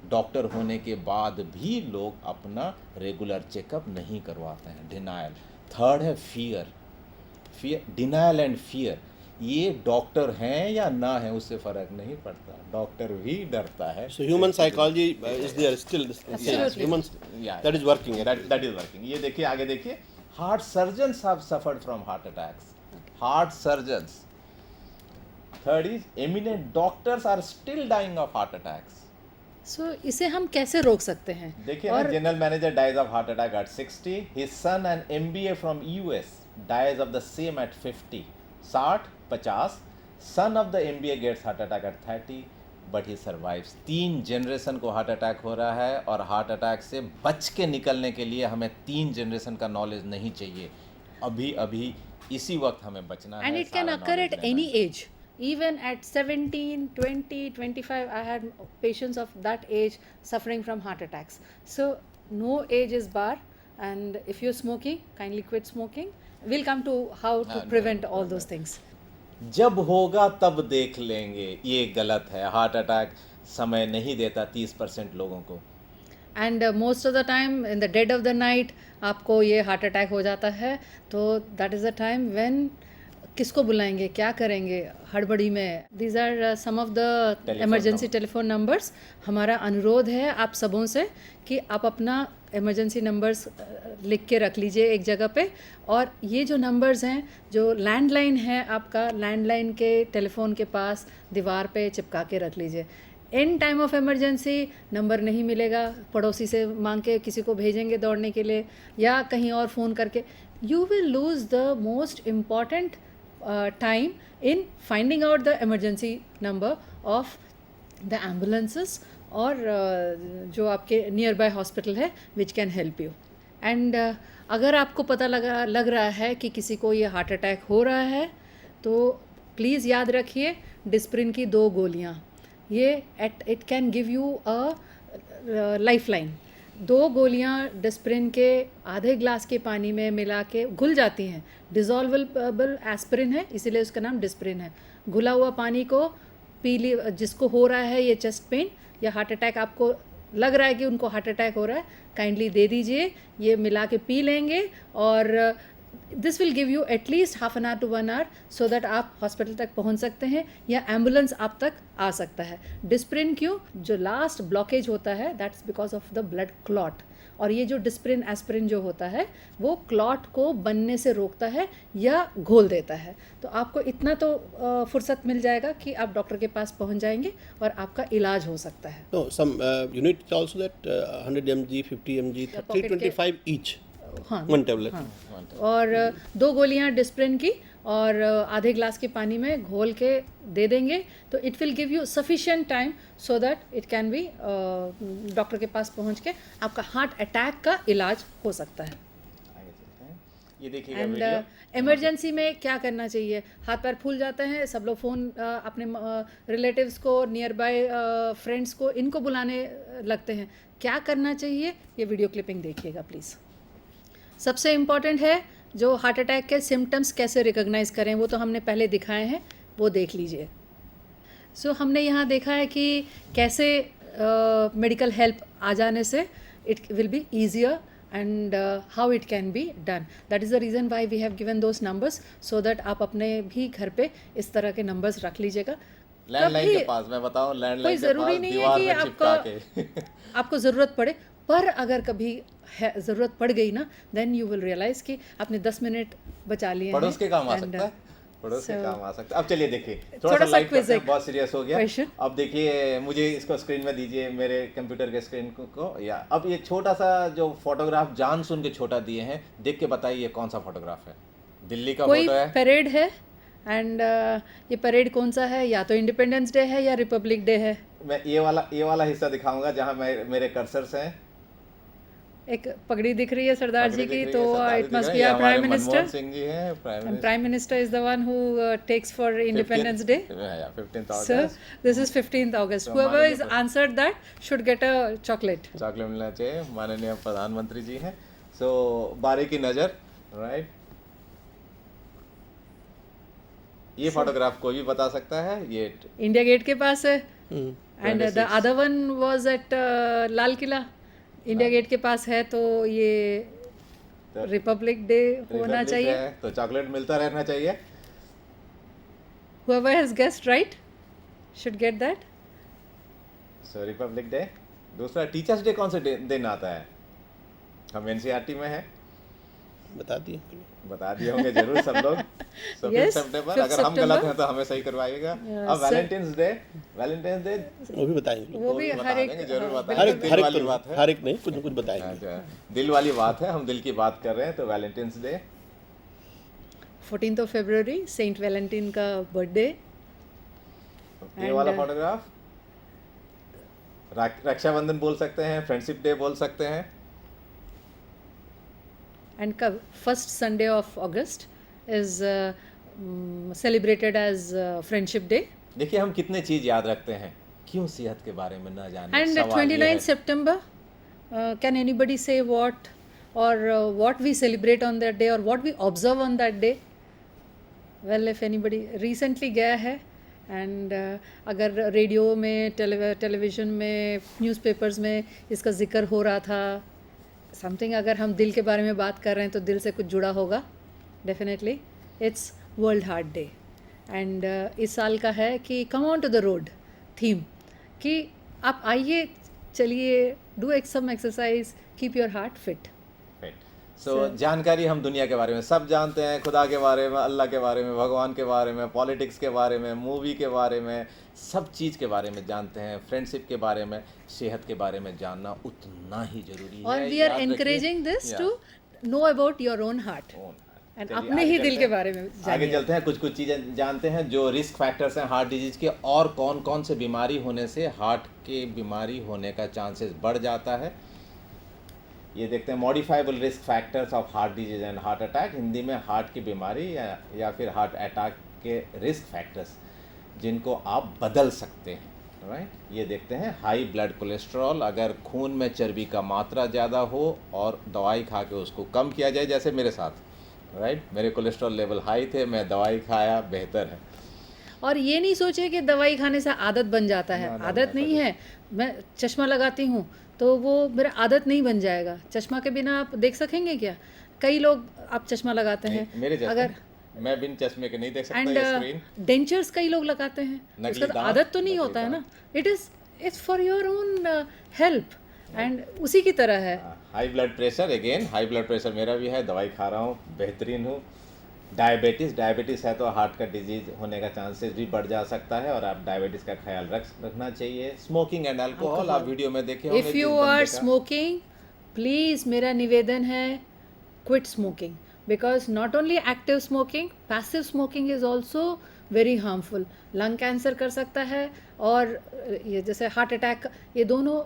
डॉक्टर होने के बाद भी लोग अपना रेगुलर चेकअप नहीं करवाते हैं. डिनायल. थर्ड है फियर. Denial and fear. ये डॉक्टर हैं या ना है उससे फ़र्क नहीं पड़ता, डॉक्टर भी डरता है. So human psychology is there still. Absolutely. Humans, Yeah, that is working. that is working. ये देखिए, आगे देखिए. Heart surgeons have suffered from heart attacks. Heart surgeons. Third is eminent doctors are still dying of heart attacks. So इसे हम कैसे रोक सकते हैं? देखिए ना, general manager dies of heart attack at 60. His son and MBA from US dies of the same at 50. 60, 50. Son of the MBA gets heart attack at 30 but he survives. 3 generation को heart attack हो रहा है और heart attack से बच के निकलने के लिए हमें 3 जनरेशन का नॉलेज नहीं चाहिए. अभी इसी वक्त हमें बचना है. And it can सारा occur knowledge at लेना any है. age. Even at 17, 20, 25, I had patients of that age suffering from heart attacks. So, no age is bar. And if you're smoking, kindly quit smoking. We'll come to how to prevent all those things. जब होगा तब देख लेंगे, ये गलत है. Heart attack समय नहीं देता 30% लोगों को. And most of the time in the dead of the night आपको ये हार्ट अटैक हो जाता है. तो that is the time when किसको बुलाएंगे, क्या करेंगे हड़बड़ी में. These are some of the emergency telephone numbers. हमारा अनुरोध है आप सबों से कि आप अपना इमरजेंसी नंबर्स लिख के रख लीजिए एक जगह पे। और ये जो नंबर्स हैं, जो लैंडलाइन है आपका, लैंडलाइन के टेलीफोन के पास दीवार पे चिपका के रख लीजिए। In time of emergency number नहीं मिलेगा, पड़ोसी से मांग के किसी को भेजेंगे दौड़ने के लिए या कहीं और फ़ोन करके, you will lose the most important time in finding out the emergency number of the ambulances और जो आपके नियर बाय हॉस्पिटल है which can help you. And अगर आपको पता लग रहा है कि किसी को ये हार्ट अटैक हो रहा है तो प्लीज़ याद रखिए डिस्प्रिन की 2 गोलियाँ, ये it can give you a life line. 2 गोलियाँ डिस्प्रिन के आधे ग्लास के पानी में मिला के घुल जाती हैं, डिज़ोल्वेबल एस्पिरिन है इसीलिए उसका नाम डिस्प्रिन है। घुला हुआ पानी को पी ली, जिसको हो रहा है ये चेस्ट पेन या हार्ट अटैक, आपको लग रहा है कि उनको हार्ट अटैक हो रहा है, काइंडली दे दीजिए, ये मिला के पी लेंगे और this will give you at least half an hour to 1 hour so that आप हॉस्पिटल तक पहुंच सकते हैं या एम्बुलेंस आप तक आ सकता है। डिस्प्रिन क्यों? जो लास्ट ब्लॉकेज होता है that's because of the blood clot, और ये जो डिस्प्रिन एस्पिरिन जो होता है वो क्लॉट को बनने से रोकता है या घोल देता है। तो आपको इतना तो फुर्सत मिल जाएगा कि आप डॉक्टर के पास पहुंच जाएंगे और आपका इलाज हो सकता है। No, some unit also that 100 mg, 50 mg, Yeah, pocket 325 each. हाँ, One tablet. हाँ। और 2 गोलियां डिस्प्रिन की और आधे ग्लास के पानी में घोल के दे देंगे तो it will give you sufficient time so that it can be doctor के पास पहुंच के आपका हार्ट अटैक का इलाज हो सकता है। आगे चलते हैं, ये देखिएगा एंड वीडियो। इमरजेंसी में क्या करना चाहिए? हाथ पैर फूल जाते हैं, सब लोग फ़ोन अपने रिलेटिव्स को, नियर बाय फ्रेंड्स को, इनको बुलाने लगते हैं। क्या करना चाहिए? ये वीडियो क्लिपिंग देखिएगा प्लीज़। सबसे इम्पॉर्टेंट है जो हार्ट अटैक के सिम्टम्स कैसे रिकॉग्नाइज करें, वो तो हमने पहले दिखाए हैं, वो देख लीजिए। सो हमने यहाँ देखा है कि कैसे मेडिकल हेल्प आ जाने से it will be easier and how it can be done. That is the reason why we have given those numbers so that आप अपने भी घर पे इस तरह के numbers रख लीजिएगा। लैंडलाइन के कभी पास मैं बताऊं, कोई लैंडलाइन के ज़रूरी पास नहीं दीवार है कि में चिपका आपको के आपको ज़रूरत पड़े, पर अगर कभी ज़रूरत पड़ गई ना देन यू विल रियलाइज कि आपने 10 मिनट बचा लिए हैं। पड़ोस के काम आ And, सकता है, पड़ोस के so- काम आ सकता है। अब चलिए देखिए, थोड़ा थोड़ा सा सा लाइट quiz करते हैं, एक बहुत सीरियस हो गया। question। अब देखिए, मुझे इसको स्क्रीन में दीजिए, मेरे कंप्यूटर के स्क्रीन को या अब ये छोटा सा जो फोटोग्राफ जान सुन के छोटा दिए हैं, देख के बताइए ये कौन सा फोटोग्राफ है? दिल्ली का कोई फोटो है। परेड है एंड ये परेड कौन सा है? या तो इंडिपेंडेंस डे है या रिपब्लिक डे है। मैं ये वाला हिस्सा दिखाऊंगा जहाँ मेरे कर्सर्स हैं। एक पगड़ी दिख रही है सरदार जी पगड़ी की, दिख तो रही है, सरदार जी इट दिख मस्ट रहे बी हैं, आवर ये हमारे प्राइम मनमोहन मिनिस्टर सिंह जी हैं, prime and minister. prime minister is the one who takes for independence day. 15th So August. this is 15th August. So Whoever हमारे is लिए answered that should get a chocolate. Chocolate मिलना चाहिए, माननीय प्रधानमंत्री जी हैं। सो बारी की नज़र, राइट। ये फोटोग्राफ कोई भी बता सकता है, ये India Gate के पास है and the 26. other one was at Lal Qila. India gate के पास है तो ये तो रिपब्लिक डे होना रिपब्लिक चाहिए। है, तो चॉकलेट मिलता रहना चाहिए। Whoever has guessed right should get that. So Republic day. दूसरा टीचर्स डे कौन से दिन आता है? हम एनसीईआरटी में है, बता दिए। बता दिए होंगे जरूर सब लोग। सो 5 Yes, सितंबर, 5th अगर हम गलत September। हैं तो हमें सही करवाइएगा। Yeah, अब sir। वैलेंटाइंस डे वो भी बताएंगे। वो भी बता हर एक देंगे, जरूर हाँ, बताएंगे। हर एक दिल हर वाली एक बात है। हर एक नहीं, कुछ न कुछ बताएंगे। अच्छा, दिल वाली बात है, हम दिल की बात कर रहे हैं, तो Valentine's Day. 14th of February Saint Valentine का बर्थडे। ये वाला And, फोटोग्राफ रक्षाबंधन बोल सकते हैं, फ्रेंडशिप डे बोल सकते हैं। एंड कब first Sunday of August is celebrated as friendship day देखिए हम कितने चीज याद रखते हैं, क्यों सेहत के बारे में ना जाने। एंड सवाल ये 29 है। September can anybody say what और what we celebrate on that day और what we observe on that day? Well if anybody recently गया है एंड अगर रेडियो में, टेलीविज़न में, न्यूज़पेपर्स में इसका जिक्र हो रहा था, समथिंग, अगर हम दिल के बारे में बात कर रहे हैं तो दिल से कुछ जुड़ा होगा definitely. It's world heart day and इस साल का है कि come on to the road theme, कि आप आइए, चलिए, do some exercise, keep your heart fit. So जानकारी हम दुनिया के बारे में सब जानते हैं, खुदा के बारे में, अल्लाह के बारे में, भगवान के बारे में, पॉलिटिक्स के बारे में, मूवी के बारे में, सब चीज़ के बारे में जानते हैं, फ्रेंडशिप के बारे में, सेहत के बारे में जानना उतना ही जरूरी है. और we are encouraging this to know about your own heart and चलिए, अपने आगे ही चलते दिल के हैं। बारे में आगे जानिए. चलते हैं, कुछ चीज़ें जानते हैं जो रिस्क फैक्टर्स हैं हार्ट डिजीज के, और कौन कौन से बीमारी होने से हार्ट की बीमारी होने का चांसेस बढ़ जाता है. ये देखते हैं modifiable risk factors of heart disease and heart attack. Hindi में हार्ट की बीमारी या फिर हार्ट अटैक के रिस्क फैक्टर्स जिनको आप बदल सकते हैं. राइट, ये देखते हैं हाई ब्लड कोलेस्ट्रॉल, अगर खून में चर्बी का मात्रा ज़्यादा हो और दवाई खा के उसको कम किया जाए, जैसे मेरे साथ. राइट, मेरे कोलेस्ट्रॉल लेवल हाई थे, मैं दवाई खाया, बेहतर है. और ये नहीं सोचे कि दवाई खाने से आदत बन जाता है. आदत नहीं है. मैं चश्मा लगाती हूँ तो वो मेरा आदत नहीं बन जाएगा. चश्मा के बिना आप देख सकेंगे क्या? कई लोग आप चश्मा लगाते हैं, मेरे जैसे अगर मैं बिन चश्मे के नहीं देख सकता एंड ये स्क्रीन. डेंचर्स कई लोग लगाते हैं. नकली उसका तो दांत, आदत तो नहीं नकली होता है ना. It's for your own help and उसी की तरह है. High blood pressure, again high blood pressure मेरा भी है, दवाई खा रहा हूँ, बेहतरीन हूँ. डायबिटीज़ है तो हार्ट का डिजीज होने का चांसेस भी बढ़ जा सकता है, और आप डायबिटीज़ का ख्याल रखना चाहिए. स्मोकिंग एंड अल्कोहल, आप वीडियो में देखे होंगे. If you are smoking, please मेरा निवेदन है, quit smoking. Because not only active smoking, passive smoking is also very harmful. Lung cancer कर सकता है, और ये जैसे हार्ट अटैक, ये दोनों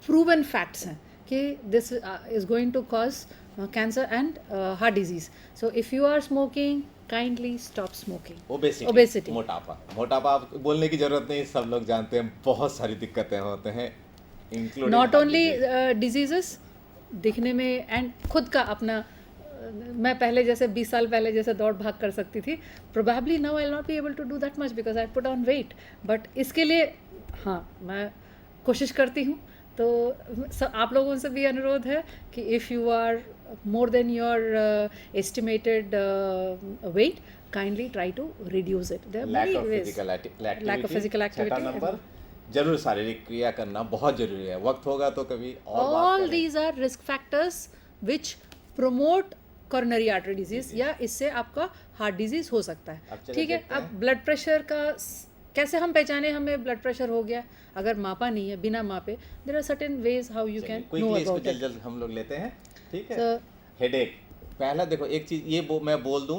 प्रूवन फैक्ट्स हैं कि this is going to cause cancer and heart disease. So if you are smoking, kindly stop smoking. Obesity, मोटापा आप बोलने की जरूरत नहीं, सब लोग जानते हैं, बहुत सारी दिक्कतें होते हैं, इंक्लूडिंग नॉट ओनली डिजीजेस दिखने में, एंड खुद का अपना मैं पहले जैसे 20 साल पहले जैसे दौड़ भाग कर सकती थी. Probably now I will not be able to do that much because I put on weight. But इसके लिए हाँ, मैं कोशिश करती हूँ. तो आप लोगों से भी अनुरोध है कि if you are more than your estimated weight, kindly try to reduce it. There are lack many of ways. physical activity. Lack of physical activity. छठा नंबर, जरूर शारीरिक क्रिया करना बहुत जरूरी है. वक्त होगा तो कभी और बात All करें. these are risk factors which promote coronary artery disease, या इससे आपका हार्ट डिजीज हो सकता अब है. चलिए ठीक है. देखते अब हैं. ब्लड प्रेशर का कैसे हम पहचाने हमें ब्लड प्रेशर हो गया? अगर मापा नहीं है, बिना मापे, there are certain ways how you can know quickly इसको अबाउट इट. जल्द हम लोग लेते हैं. ठीक है. So, हेडेक, पहला देखो एक चीज़ ये मैं बोल दूं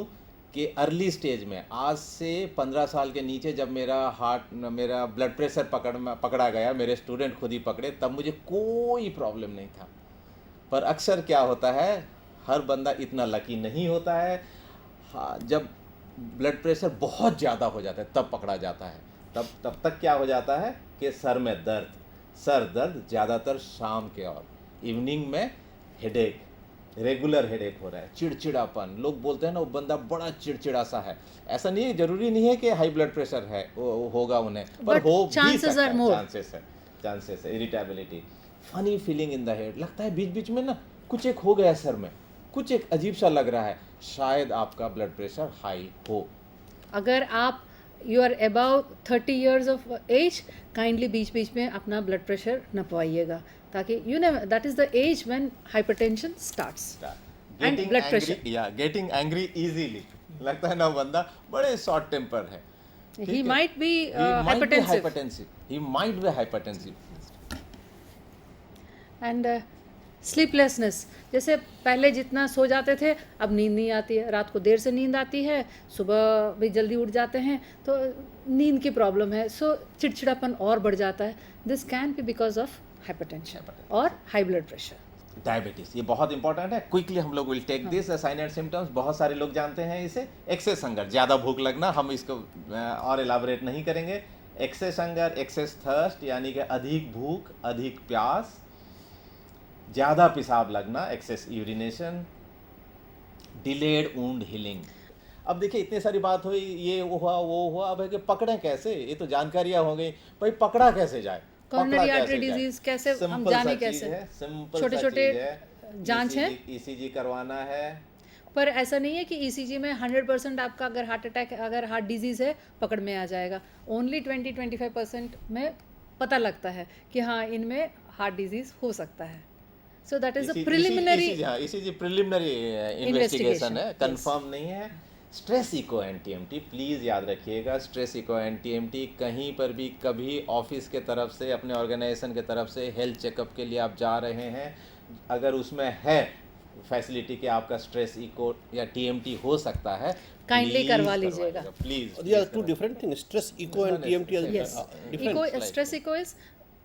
कि अर्ली स्टेज में, आज से 15 साल के नीचे, जब मेरा ब्लड प्रेशर पकड़ा गया, मेरे स्टूडेंट खुद ही पकड़े, तब मुझे कोई प्रॉब्लम नहीं था. पर अक्सर क्या होता है, हर बंदा इतना लकी नहीं होता है. हाँ, जब ब्लड प्रेशर बहुत ज़्यादा हो जाता है तब पकड़ा जाता है. तब तक क्या हो जाता है कि सर में सर दर्द ज़्यादातर शाम के, और इवनिंग में हेडेक, रेगुलर हेडेक हो रहा है, चिड़चिड़ापन. लोग बोलते हैं ना, वो बंदा बड़ा चिड़चिड़ा सा है. ऐसा नहीं है, जरूरी नहीं है कि हाई ब्लड प्रेशर है होगा उन्हें, पर But हो भी chances सकता are है. more. चांसेस है. Irritability, funny feeling in the head, लगता है बीच बीच में ना कुछ एक हो गया सर में, कुछ एक अजीब सा लग रहा है, शायद आपका ब्लड प्रेशर हाई हो. अगर आप you are about 30 years of age, kindly बीच बीच में अपना ब्लड प्रेशर नपवाइएगा, ताकि you know that is the age when hypertension starts and blood pressure. Getting angry easily, लगता है ना बंदा बड़े शॉर्ट टेम्पर है. He might be hypertensive and sleeplessness. जैसे पहले जितना सो जाते थे, अब नींद नहीं आती है. रात को देर से नींद आती है, सुबह भी जल्दी उठ जाते हैं, तो नींद की प्रॉब्लम है. सो चिड़चिड़ापन और बढ़ जाता है. This can be because of hypertension और हाई ब्लड प्रेशर. डायबिटीज, ये बहुत इंपॉर्टेंट है. क्विकली हम लोग will take this sign and symptoms. बहुत सारे लोग जानते हैं इसे. एक्सेस हंगर, ज़्यादा भूख लगना, हम इसको और एलाबोरेट नहीं करेंगे. एक्सेस हंगर, एक्सेस थर्स्ट, यानी कि अधिक भूख, अधिक प्यास, ज़्यादा पेशाब लगना, excess urination, delayed wound healing. अब देखिए, इतनी सारी बात हुई, ये हुआ वो हुआ, अब है कि पकड़ें कैसे? ये तो जानकारियाँ हो गई, भाई पकड़ा कैसे जाए? कॉर्नरी आर्टरी डिजीज कैसे हम जाने? कैसे? छोटे छोटे जांच है, ईसीजी करवाना है. पर ऐसा नहीं है कि ईसीजी में 100% आपका अगर हार्ट अटैक, अगर हार्ट डिजीज है, पकड़ में आ जाएगा. ओनली 20-25% में पता लगता है कि हाँ, इनमें हार्ट डिजीज हो सकता है. So that is a preliminary ECG preliminary investigation है, कंफर्म नहीं है। Stress echo and TMT please याद रखिएगा, स्ट्रेस इको एंड टीएमटी कहीं पर भी कभी ऑफिस के तरफ से, अपने ऑर्गेनाइजेशन के तरफ से हेल्थ चेकअप के लिए आप जा रहे हैं, अगर उसमें है फैसिलिटी कि आपका स्ट्रेस इको या टीएमटी हो सकता है, Kindly करवा लीजिएगा। Please. They are two different things. Stress echo and TMT are yes different. eco stress eco is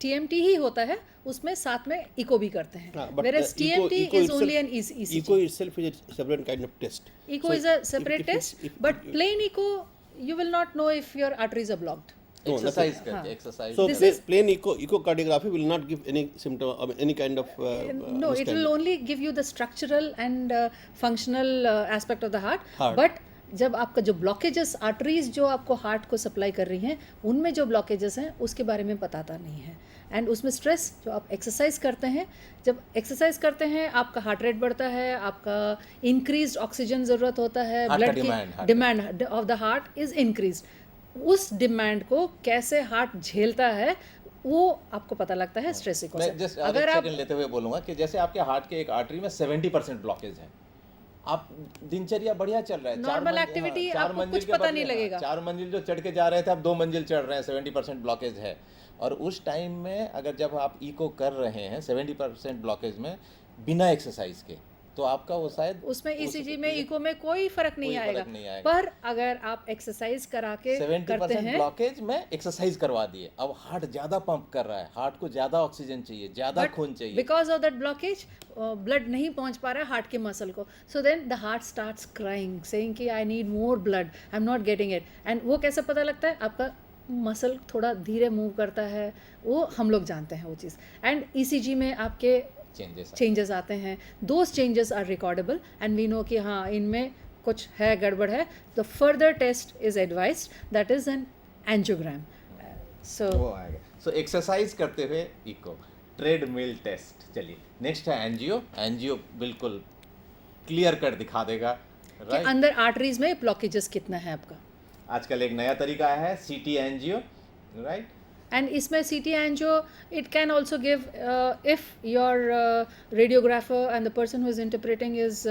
TMT ही होता है, उसमें साथ में इको भी करते हैं, But whereas TMT is only an ECG. Echo itself is a separate kind of test. Eco So is a if- separate if it's- test, if- but plain eco you will not know if your arteries are blocked. No, exercise nothing. करके, exercise So This is- plain echocardiography will not give any symptom, any kind of No, it understanding. will only give you the structural and functional aspect of the heart. Heart. But जब आपका जो blockages arteries जो आपको heart को supply कर रही हैं, उनमें जो ब्लॉकेजेस हैं उसके बारे में बताता नहीं है। एंड उसमें स्ट्रेस जो आप एक्सरसाइज करते हैं, जब एक्सरसाइज करते हैं आपका हार्ट रेट बढ़ता है, आपका इंक्रीज ऑक्सीजन ज़रूरत होता है, Heart का ब्लड demand, की demand of the heart is increase. उस डिमांड को कैसे हार्ट झेलता है वो आपको पता लगता है स्ट्रेस इको मैं से। जस्ट अगर आप सेकंड लेते हुए बोलूँगा कि जैसे आपके हार्ट के एक आर्टरी में 70% ब्लॉकेज है, आप दिनचर्या बढ़िया चल रहा है, Normal activity, आपको कुछ पता नहीं लगेगा। 4 मंजिल जो चढ़ के जा रहे थे आप 2 मंजिल चढ़ रहे हैं, 70% ब्लॉकेज है। और उस टाइम में अगर जब आप इको कर रहे हैं 70% ब्लॉकेज में बिना एक्सरसाइज के, तो आपका वो शायद उसमें ईसीजी में इको में कोई फर्क नहीं कोई आएगा। फर्क नहीं आएगा। पर अगर आप एक्सरसाइज करा के करते 70% हैं, ब्लॉकेज में एक्सरसाइज करवा दिए, अब हार्ट ज़्यादा पंप कर रहा है, हार्ट को ज़्यादा ऑक्सीजन चाहिए, ज़्यादा खून चाहिए, because of that blockage blood नहीं पहुंच पा रहा है हार्ट के मसल को, so then the heart starts crying saying कि I need more blood, I am not getting it. And वो कैसे पता लगता है? आपका मसल थोड़ा धीरे मूव करता है, वो हम लोग जानते हैं वो चीज़। एंड ईसीजी में आपके चेंजेस आते हैं, those changes are recordable and we know कि हाँ इनमें कुछ है, गड़बड़ है। The further test is advised, that is an angiogram. So वो आएगा। सो एक्सरसाइज करते हुए इको, ट्रेडमिल टेस्ट। चलिए नेक्स्ट है एंजियो। एंजियो बिल्कुल क्लियर कर दिखा देगा, कि राइट? अंदर आर्टरीज में ब्लॉकेजेस कितना है आपका। आजकल एक नया तरीका है सीटी एंजियो, राइट? एंड इसमें CT angio it can also give if your radiographer and the person who is interpreting is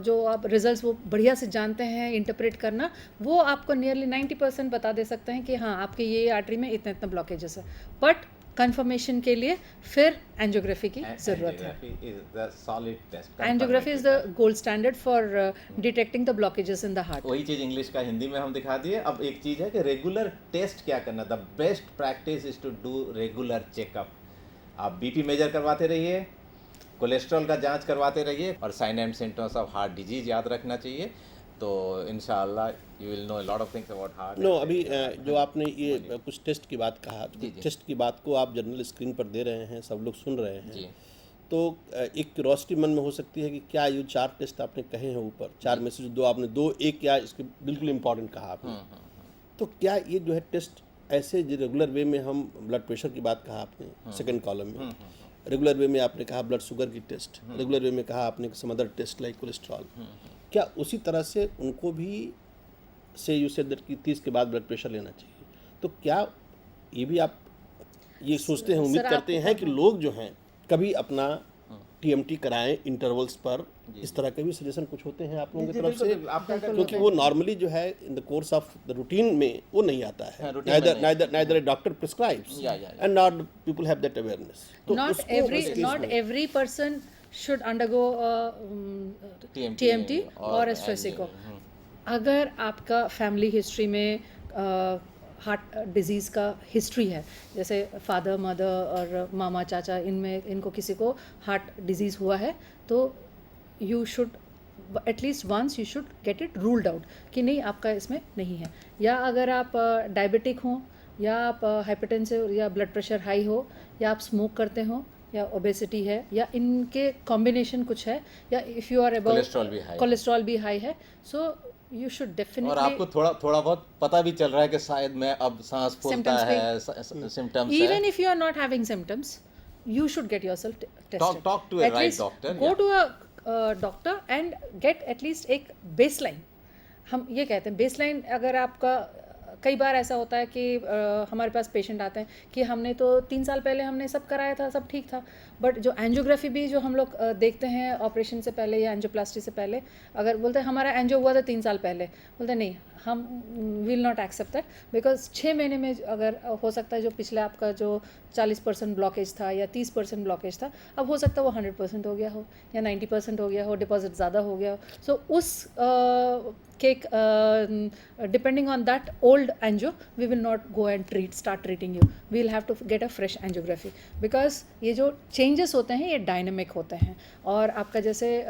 जो आप रिजल्ट्स वो बढ़िया से जानते हैं इंटरप्रेट करना, वो आपको नियरली 90% बता दे सकते हैं कि हाँ आपके ये आर्टरी में इतना इतना ब्लॉकेजेस है। बट कंफर्मेशन के लिए फिर एंजियोग्राफी की ज़रूरत है। Angiography is the solid test. Angiography is the gold standard for detecting the blockages in the heart. वही चीज़ इंग्लिश का हिंदी में हम दिखा दिए। अब एक चीज़ है कि रेगुलर टेस्ट क्या करना। The best practice is to do regular checkup. आप बीपी मेजर करवाते रहिए, कोलेस्ट्रॉल का जांच करवाते रहिए, और sign and symptoms of heart disease याद रखना चाहिए। तो इंशाल्लाह you will know a lot of things about heart. No अभी जो आपने ये कुछ टेस्ट की बात कहा, तो जी, जी। टेस्ट की बात को आप जनरल स्क्रीन पर दे रहे हैं, सब लोग सुन रहे हैं, जी। तो एक क्यूरोसिटी मन में हो सकती है कि क्या ये 4 टेस्ट आपने कहे हैं ऊपर, 4 में से जो 2 आपने 2 एक क्या इसके बिल्कुल इम्पॉर्टेंट कहा आपने, तो क्या ये जो है टेस्ट ऐसे जो रेगुलर वे में हम ब्लड प्रेशर की बात कहा आपने सेकंड कॉलम में, रेगुलर वे में आपने कहा ब्लड शुगर की टेस्ट, रेगुलर वे में कहा आपने some other test like cholesterol, क्या उसी तरह से उनको भी से यू सेड दैट कि 30 के बाद ब्लड प्रेशर लेना चाहिए? तो क्या ये भी आप ये सोचते हैं, उम्मीद करते हैं कि लोग जो हैं कभी अपना टीएमटी कराएं इंटरवल्स पर, इस तरह के भी सजेशन कुछ होते हैं आप लोगों की तरफ से? क्योंकि वो नॉर्मली जो है in the course of the routine में वो नहीं आता है, neither A doctor prescribes and not people have that awareness. तो not every person should undergo TMT और a stress echo। अगर आपका फैमिली हिस्ट्री में हार्ट डिजीज़ का हिस्ट्री है, जैसे फादर मदर और मामा चाचा इनमें इनको किसी को हार्ट डिजीज़ हुआ है, तो you should at least once you should get it ruled out कि नहीं आपका इसमें नहीं है। या अगर आप डायबिटिक हो, या आप हाइपरटेंसिव या ब्लड प्रेशर हाई हो, या आप स्मोक करते हो, या ओबेसिटी है, या इनके कॉम्बिनेशन कुछ है, या if you are about cholesterol भी हाई है, सो यू शुड डेफिनेटली। और आपको थोड़ा बहुत पता भी चल रहा है कि शायद मैं अब सांस फूलता है, सिम्टम्स है। Even if you are not having symptoms, you should get yourself tested. Talk to a At right least doctor, Go yeah. to a doctor and get at least एक baseline। हम ये कहते हैं baseline, अगर आपका कई बार ऐसा होता है कि हमारे पास पेशेंट आते हैं कि हमने तो 3 साल पहले हमने सब कराया था, सब ठीक था, बट जो एंजियोग्राफी भी जो हम लोग देखते हैं ऑपरेशन से पहले या एंजियोप्लास्टी से पहले, अगर बोलते हैं हमारा एंजियो हुआ था 3 साल पहले, बोलते हैं नहीं, हम will not accept that, because 6 महीने में अगर हो सकता है जो पिछले आपका जो 40% ब्लॉकेज था या 30% ब्लॉकेज था, अब हो सकता है वो 100% हो गया हो या 90% हो गया हो, डिपॉजिट ज़्यादा हो गया हो. सो उस के depending on that old angio we will not go and start treating you, we will have to get a fresh angiography, because ये जो चेंजेस होते हैं ये डायनेमिक होते हैं, और आपका जैसे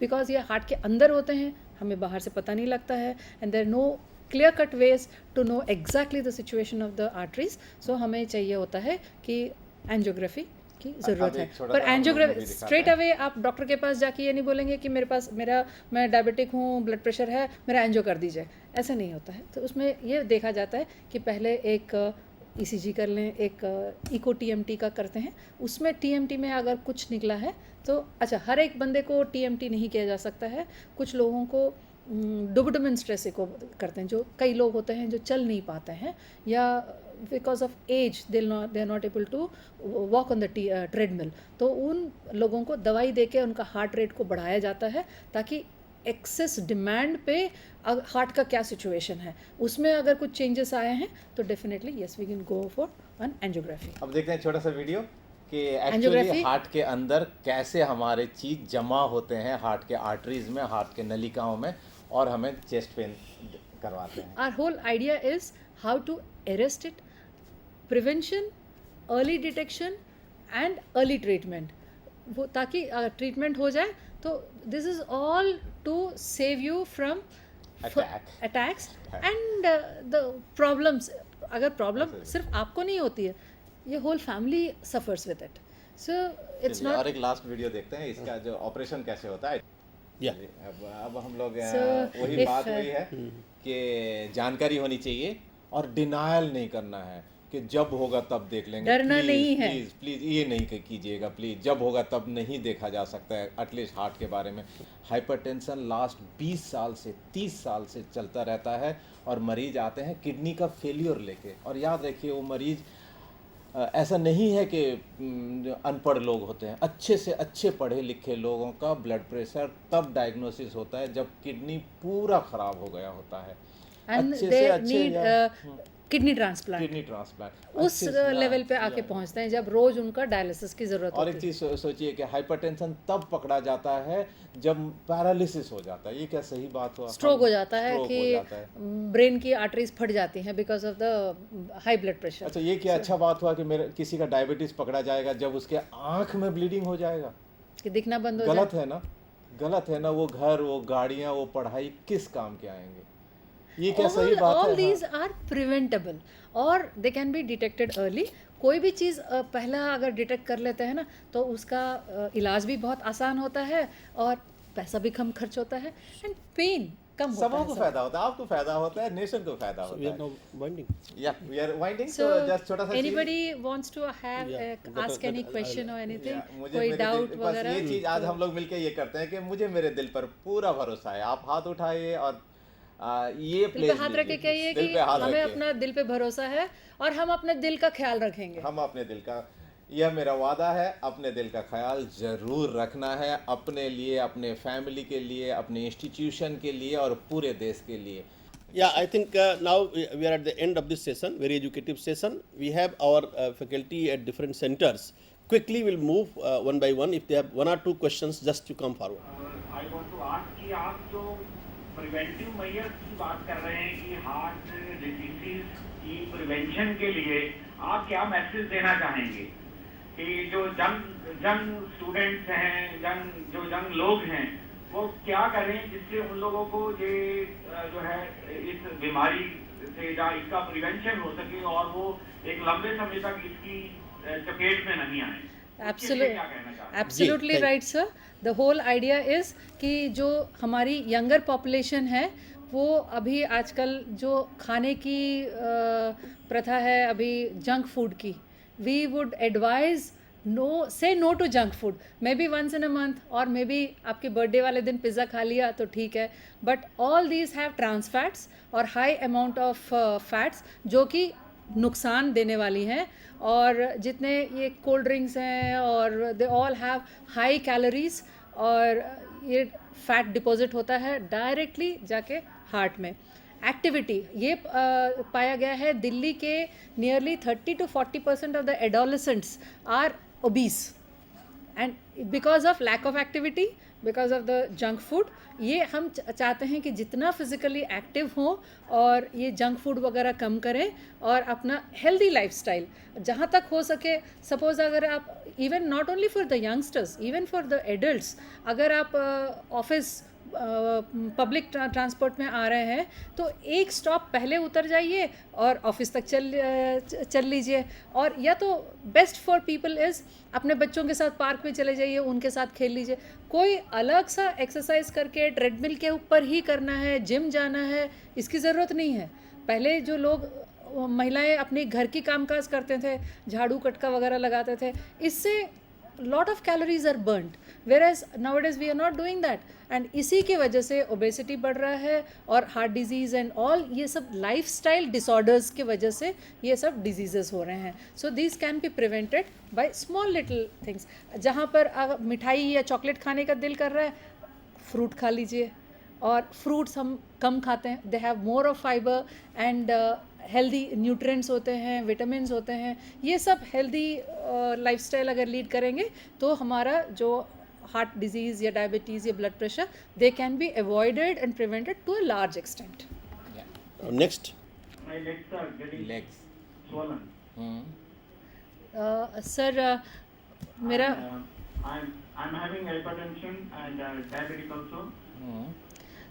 बिकॉज ये हार्ट के अंदर होते हैं, हमें बाहर से पता नहीं लगता है, and there no clear cut ways to know exactly the situation of the arteries. So हमें चाहिए होता है कि एंजियोग्राफी की ज़रूरत है. पर एंजियोग्राफी स्ट्रेट अवे आप डॉक्टर के पास जाके ये नहीं बोलेंगे कि मेरे पास मैं डायबिटिक हूँ, ब्लड प्रेशर है, मेरा एंजियो कर दीजिए, ऐसा नहीं होता है. तो उसमें ये देखा जाता है कि पहले एक ECG कर लें, एक इको TMT का करते हैं, उसमें TMT में अगर कुछ निकला है तो अच्छा, हर एक बंदे को TMT नहीं किया जा सकता है, कुछ लोगों को डुबडमिन स्ट्रेस को करते हैं, जो कई लोग होते हैं जो चल नहीं पाते हैं या because of age they are not able to walk on the treadmill, तो उन लोगों को दवाई देके उनका हार्ट रेट को बढ़ाया जाता है ताकि एक्सेस डिमांड पे हार्ट का क्या सिचुएशन है, उसमें अगर कुछ चेंजेस आए हैं तो definitely yes we can go for an angiography. अब देखते हैं छोटा सा वीडियो कि एक्चुअली Angiography? हार्ट के अंदर कैसे हमारे चीज जमा होते हैं हार्ट के आर्टरीज में, हार्ट के नलिकाओं में, और हमें चेस्ट पेन करवाते हैं. Our whole idea is how to arrest it, prevention, early detection and early treatment. वो ताकि ट्रीटमेंट हो जाए तो this is all to save you from attacks and the problems. अगर प्रॉब्लम सिर्फ आपको नहीं होती है, ये whole family suffers with it. So it's चलिए, नॉट. और एक लास्ट वीडियो देखते हैं इसका जो ऑपरेशन कैसे होता है. Yeah. अब हम लोग So, वही if, बात हुई है कि जानकारी होनी चाहिए और डिनायल नहीं करना है कि जब होगा तब देख लेंगे. डरना Please, नहीं है. प्लीज प्लीज ये नहीं कीजिएगा प्लीज. जब होगा तब नहीं देखा जा सकता है एटलीस्ट हार्ट के बारे में. हाइपरटेंशन लास्ट 20 साल से 30 साल से चलता रहता है और मरीज आते हैं किडनी का फेलियर लेके. और याद रखिए वो मरीज ऐसा नहीं है कि अनपढ़ लोग होते हैं, अच्छे से अच्छे पढ़े लिखे लोगों का ब्लड प्रेशर तब डायग्नोसिस होता है जब किडनी पूरा खराब हो गया होता है. एंड अच्छे दे से अच्छे need kidney transplant. Kidney transplant उस लेवल पे आके पहुंचते हैं जब रोज उनका डायलिसिस की जरूरत और होती एक है. चीज सोचिए कि हाइपरटेंशन तब पकड़ा जाता है जब पैरालिसिस हो जाता है. ये क्या सही बात हुआ? स्ट्रोक हो जाता है stroke हो जाता है. कि ब्रेन की आर्टरीज फट जाती हैं because of the high blood pressure. अच्छा, ये क्या अच्छा बात हुआ कि मेरे किसी का डायबिटीज पकड़ा जाएगा जब उसके आंख में ब्लीडिंग हो जाएगा. कि दिखना बंद हो गलत जाए. है ना, गलत है ना. वो घर, वो गाड़ियां, वो पढ़ाई किस काम के आएंगे? ये क्या सही बात है? ऑल दीज आर प्रिवेंटेबल और दे कैन बी डिटेक्टेड अर्ली. कोई भी चीज़ पहला अगर डिटेक्ट कर लेते हैं ना तो उसका इलाज भी बहुत आसान होता है और पैसा भी कम खर्च होता है एंड पेन कम होता सबों है. को फायदा होता है, आपको फायदा होता है, नेशन को फायदा So we are होता है. now winding. या वी आर वाइंडिंग. So, तो जस्ट छोटा सा चीज़- anybody wants to have Yeah, ask any question or anything, या, मुझे कोई मेरे डाउट दिल- बस वगैरह. ये चीज आज हम लोग मिलके ये करते हैं कि मुझे मेरे दिल पर पूरा भरोसा है. आप हाथ उठाइए और ये दिल पे हाथ रख के कहिए कि हमें अपना दिल पे भरोसा है और हम अपने दिल का ख्याल रखेंगे. हम अपने दिल का, यह मेरा वादा है, अपने दिल का ख्याल जरूर रखना है, अपने लिए, अपने फैमिली के लिए, अपने इंस्टीट्यूशन के लिए और पूरे देश के लिए. Yeah, I think now we are at the end of this session, very educative session. We have our faculty at different centers. Quickly we'll move one by one. If they have one or two questions, just to come forward. I want to ask कि आप जो preventive measures की बात कर रहे हैं कि heart diseases की प्रिवेंशन के लिए आप क्या मैसेज देना चाहेंगे कि जो जंग स्टूडेंट्स हैं, जंग लोग हैं, वो क्या करें जिससे उन लोगों को ये जो है इस बीमारी से या इसका प्रिवेंशन हो सके और वो एक लंबे समय तक इसकी चपेट में नहीं आए. Absolutely right, sir. The whole idea is कि जो हमारी यंगर पॉपुलेशन है वो अभी आजकल जो खाने की प्रथा है अभी जंक फूड की, we would advise say no to junk food, maybe once in a month, or maybe आपके बर्थडे वाले दिन पिज़्ज़ा खा लिया तो ठीक है, but all these have trans fats और high amount of fats जो कि नुकसान देने वाली हैं, और जितने ये कोल्ड ड्रिंक्स हैं और they all have high calories, और ये फैट डिपॉजिट होता है डायरेक्टली जाके हार्ट में। एक्टिविटी ये पाया गया है दिल्ली के nearly 30 to 40% of the adolescents are obese, and because of lack of activity, because of the junk food. ये हम चाहते हैं कि जितना फिजिकली एक्टिव हों और ये जंक फूड वगैरह कम करें और अपना हेल्दी लाइफस्टाइल जहाँ तक हो सके। सपोज अगर आप even not only for the youngsters, even for the adults, अगर आप ऑफिस पब्लिक ट्रांसपोर्ट में आ रहे हैं तो एक स्टॉप पहले उतर जाइए और ऑफिस तक चल लीजिए। और या तो बेस्ट फॉर पीपल इज़ अपने बच्चों के साथ पार्क में चले जाइए, उनके साथ खेल लीजिए। कोई अलग सा एक्सरसाइज करके ट्रेडमिल के ऊपर ही करना है, जिम जाना है, इसकी ज़रूरत नहीं है। पहले जो लोग महिलाएं अपने घर की कामकाज करते थे, झाड़ू कटका वगैरह लगाते थे, इससे lot of calories are burnt, whereas nowadays we are not doing that, and इसी की वजह से obesity बढ़ रहा है और heart disease and all ये सब lifestyle disorders की वजह से ये सब diseases हो रहे हैं। So these can be prevented by small little things। जहाँ पर मिठाई या चॉकलेट खाने का दिल कर रहा है, फ्रूट खा लीजिए, और फ्रूट्स हम कम खाते हैं, they have more of fibre and healthy nutrients होते हैं, विटामिन्स होते हैं। ये सब हेल्दी लाइफस्टाइल अगर लीड करेंगे तो हमारा जो हार्ट डिजीज़ या डायबिटीज़ या blood pressure, they can be avoided and prevented to a large extent. Next. My legs are getting Legs. swollen. Sir मेरा I'm having hypertension and diabetic also.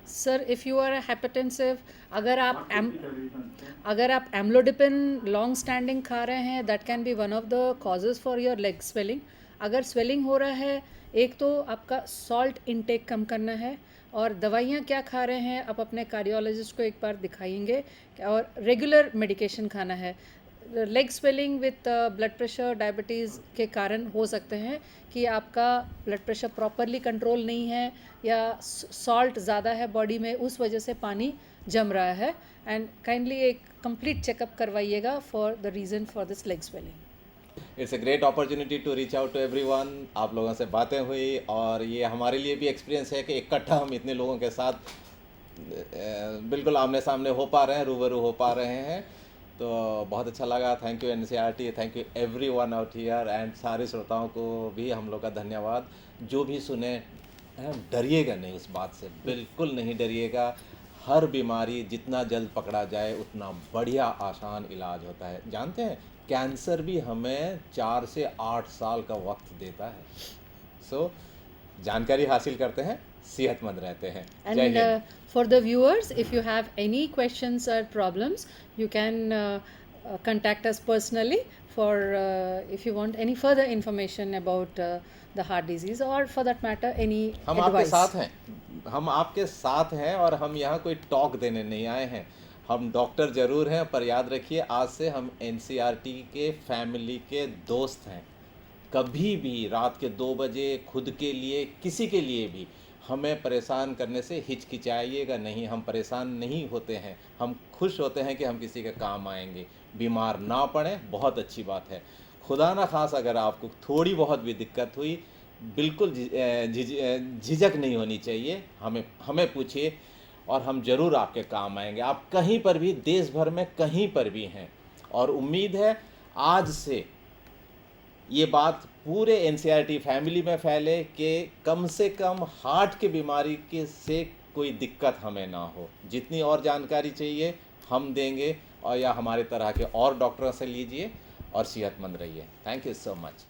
Sir if you are hypertensive, अगर आप What could be the reason, sir? अगर आप amlodipine long standing खा रहे हैं, that can be one of the causes for your leg swelling. अगर swelling हो रहा है, एक तो आपका सॉल्ट इंटेक कम करना है, और दवाइयाँ क्या खा रहे हैं आप अपने कार्डियोलॉजिस्ट को एक बार दिखाएंगे, और रेगुलर मेडिकेशन खाना है। Leg swelling with blood pressure diabetes के कारण हो सकते हैं कि आपका ब्लड प्रेशर प्रॉपरली कंट्रोल नहीं है, या सॉल्ट ज़्यादा है बॉडी में, उस वजह से पानी जम रहा है। एंड काइंडली एक कंप्लीट चेकअप करवाइएगा for the reason for this leg swelling. It's a great opportunity to reach out to everyone. आप लोगों से बातें हुई और ये हमारे लिए भी एक्सपीरियंस है कि इकट्ठा हम इतने लोगों के साथ बिल्कुल आमने सामने हो पा रहे हैं, रूबरू हो पा रहे हैं, तो बहुत अच्छा लगा। Thank you NCERT, thank you everyone out here, and सारे श्रोताओं को भी हम लोग का धन्यवाद। जो भी सुने, डरिएगा नहीं उस बात से, बिल्कुल नहीं डरिएगा। हर बीमारी जितना जल्द पकड़ा जाए उतना बढ़िया आसान इलाज होता है। जानते हैं कैंसर भी हमें 4 से 8 साल का वक्त देता है। सो जानकारी हासिल करते हैं, सेहतमंद रहते हैं। जय And Hind. for the viewers, if you have any questions or problems, you can contact us personally for if you want any further information about the heart disease, or for that matter any हम आपके advice. साथ हैं, हम आपके साथ हैं, और हम यहाँ कोई टॉक देने नहीं आए हैं। हम डॉक्टर ज़रूर हैं, पर याद रखिए आज से हम NCERT के फैमिली के दोस्त हैं। कभी भी रात के 2 बजे खुद के लिए, किसी के लिए भी हमें परेशान करने से हिचकिचाइएगा नहीं। हम परेशान नहीं होते हैं, हम खुश होते हैं कि हम किसी के काम आएंगे। बीमार ना पड़े, बहुत अच्छी बात है। खुदा ना खास अगर आपको थोड़ी बहुत भी दिक्कत हुई, बिल्कुल झिझक नहीं होनी चाहिए। हमें पूछिए और हम ज़रूर आपके काम आएंगे। आप कहीं पर भी, देश भर में कहीं पर भी हैं, और उम्मीद है आज से ये बात पूरे NCERT फैमिली में फैले कि कम से कम हार्ट की बीमारी के से कोई दिक्कत हमें ना हो। जितनी और जानकारी चाहिए हम देंगे, और या हमारे तरह के और डॉक्टरों से लीजिए और सेहतमंद रहिए। Thank you so much.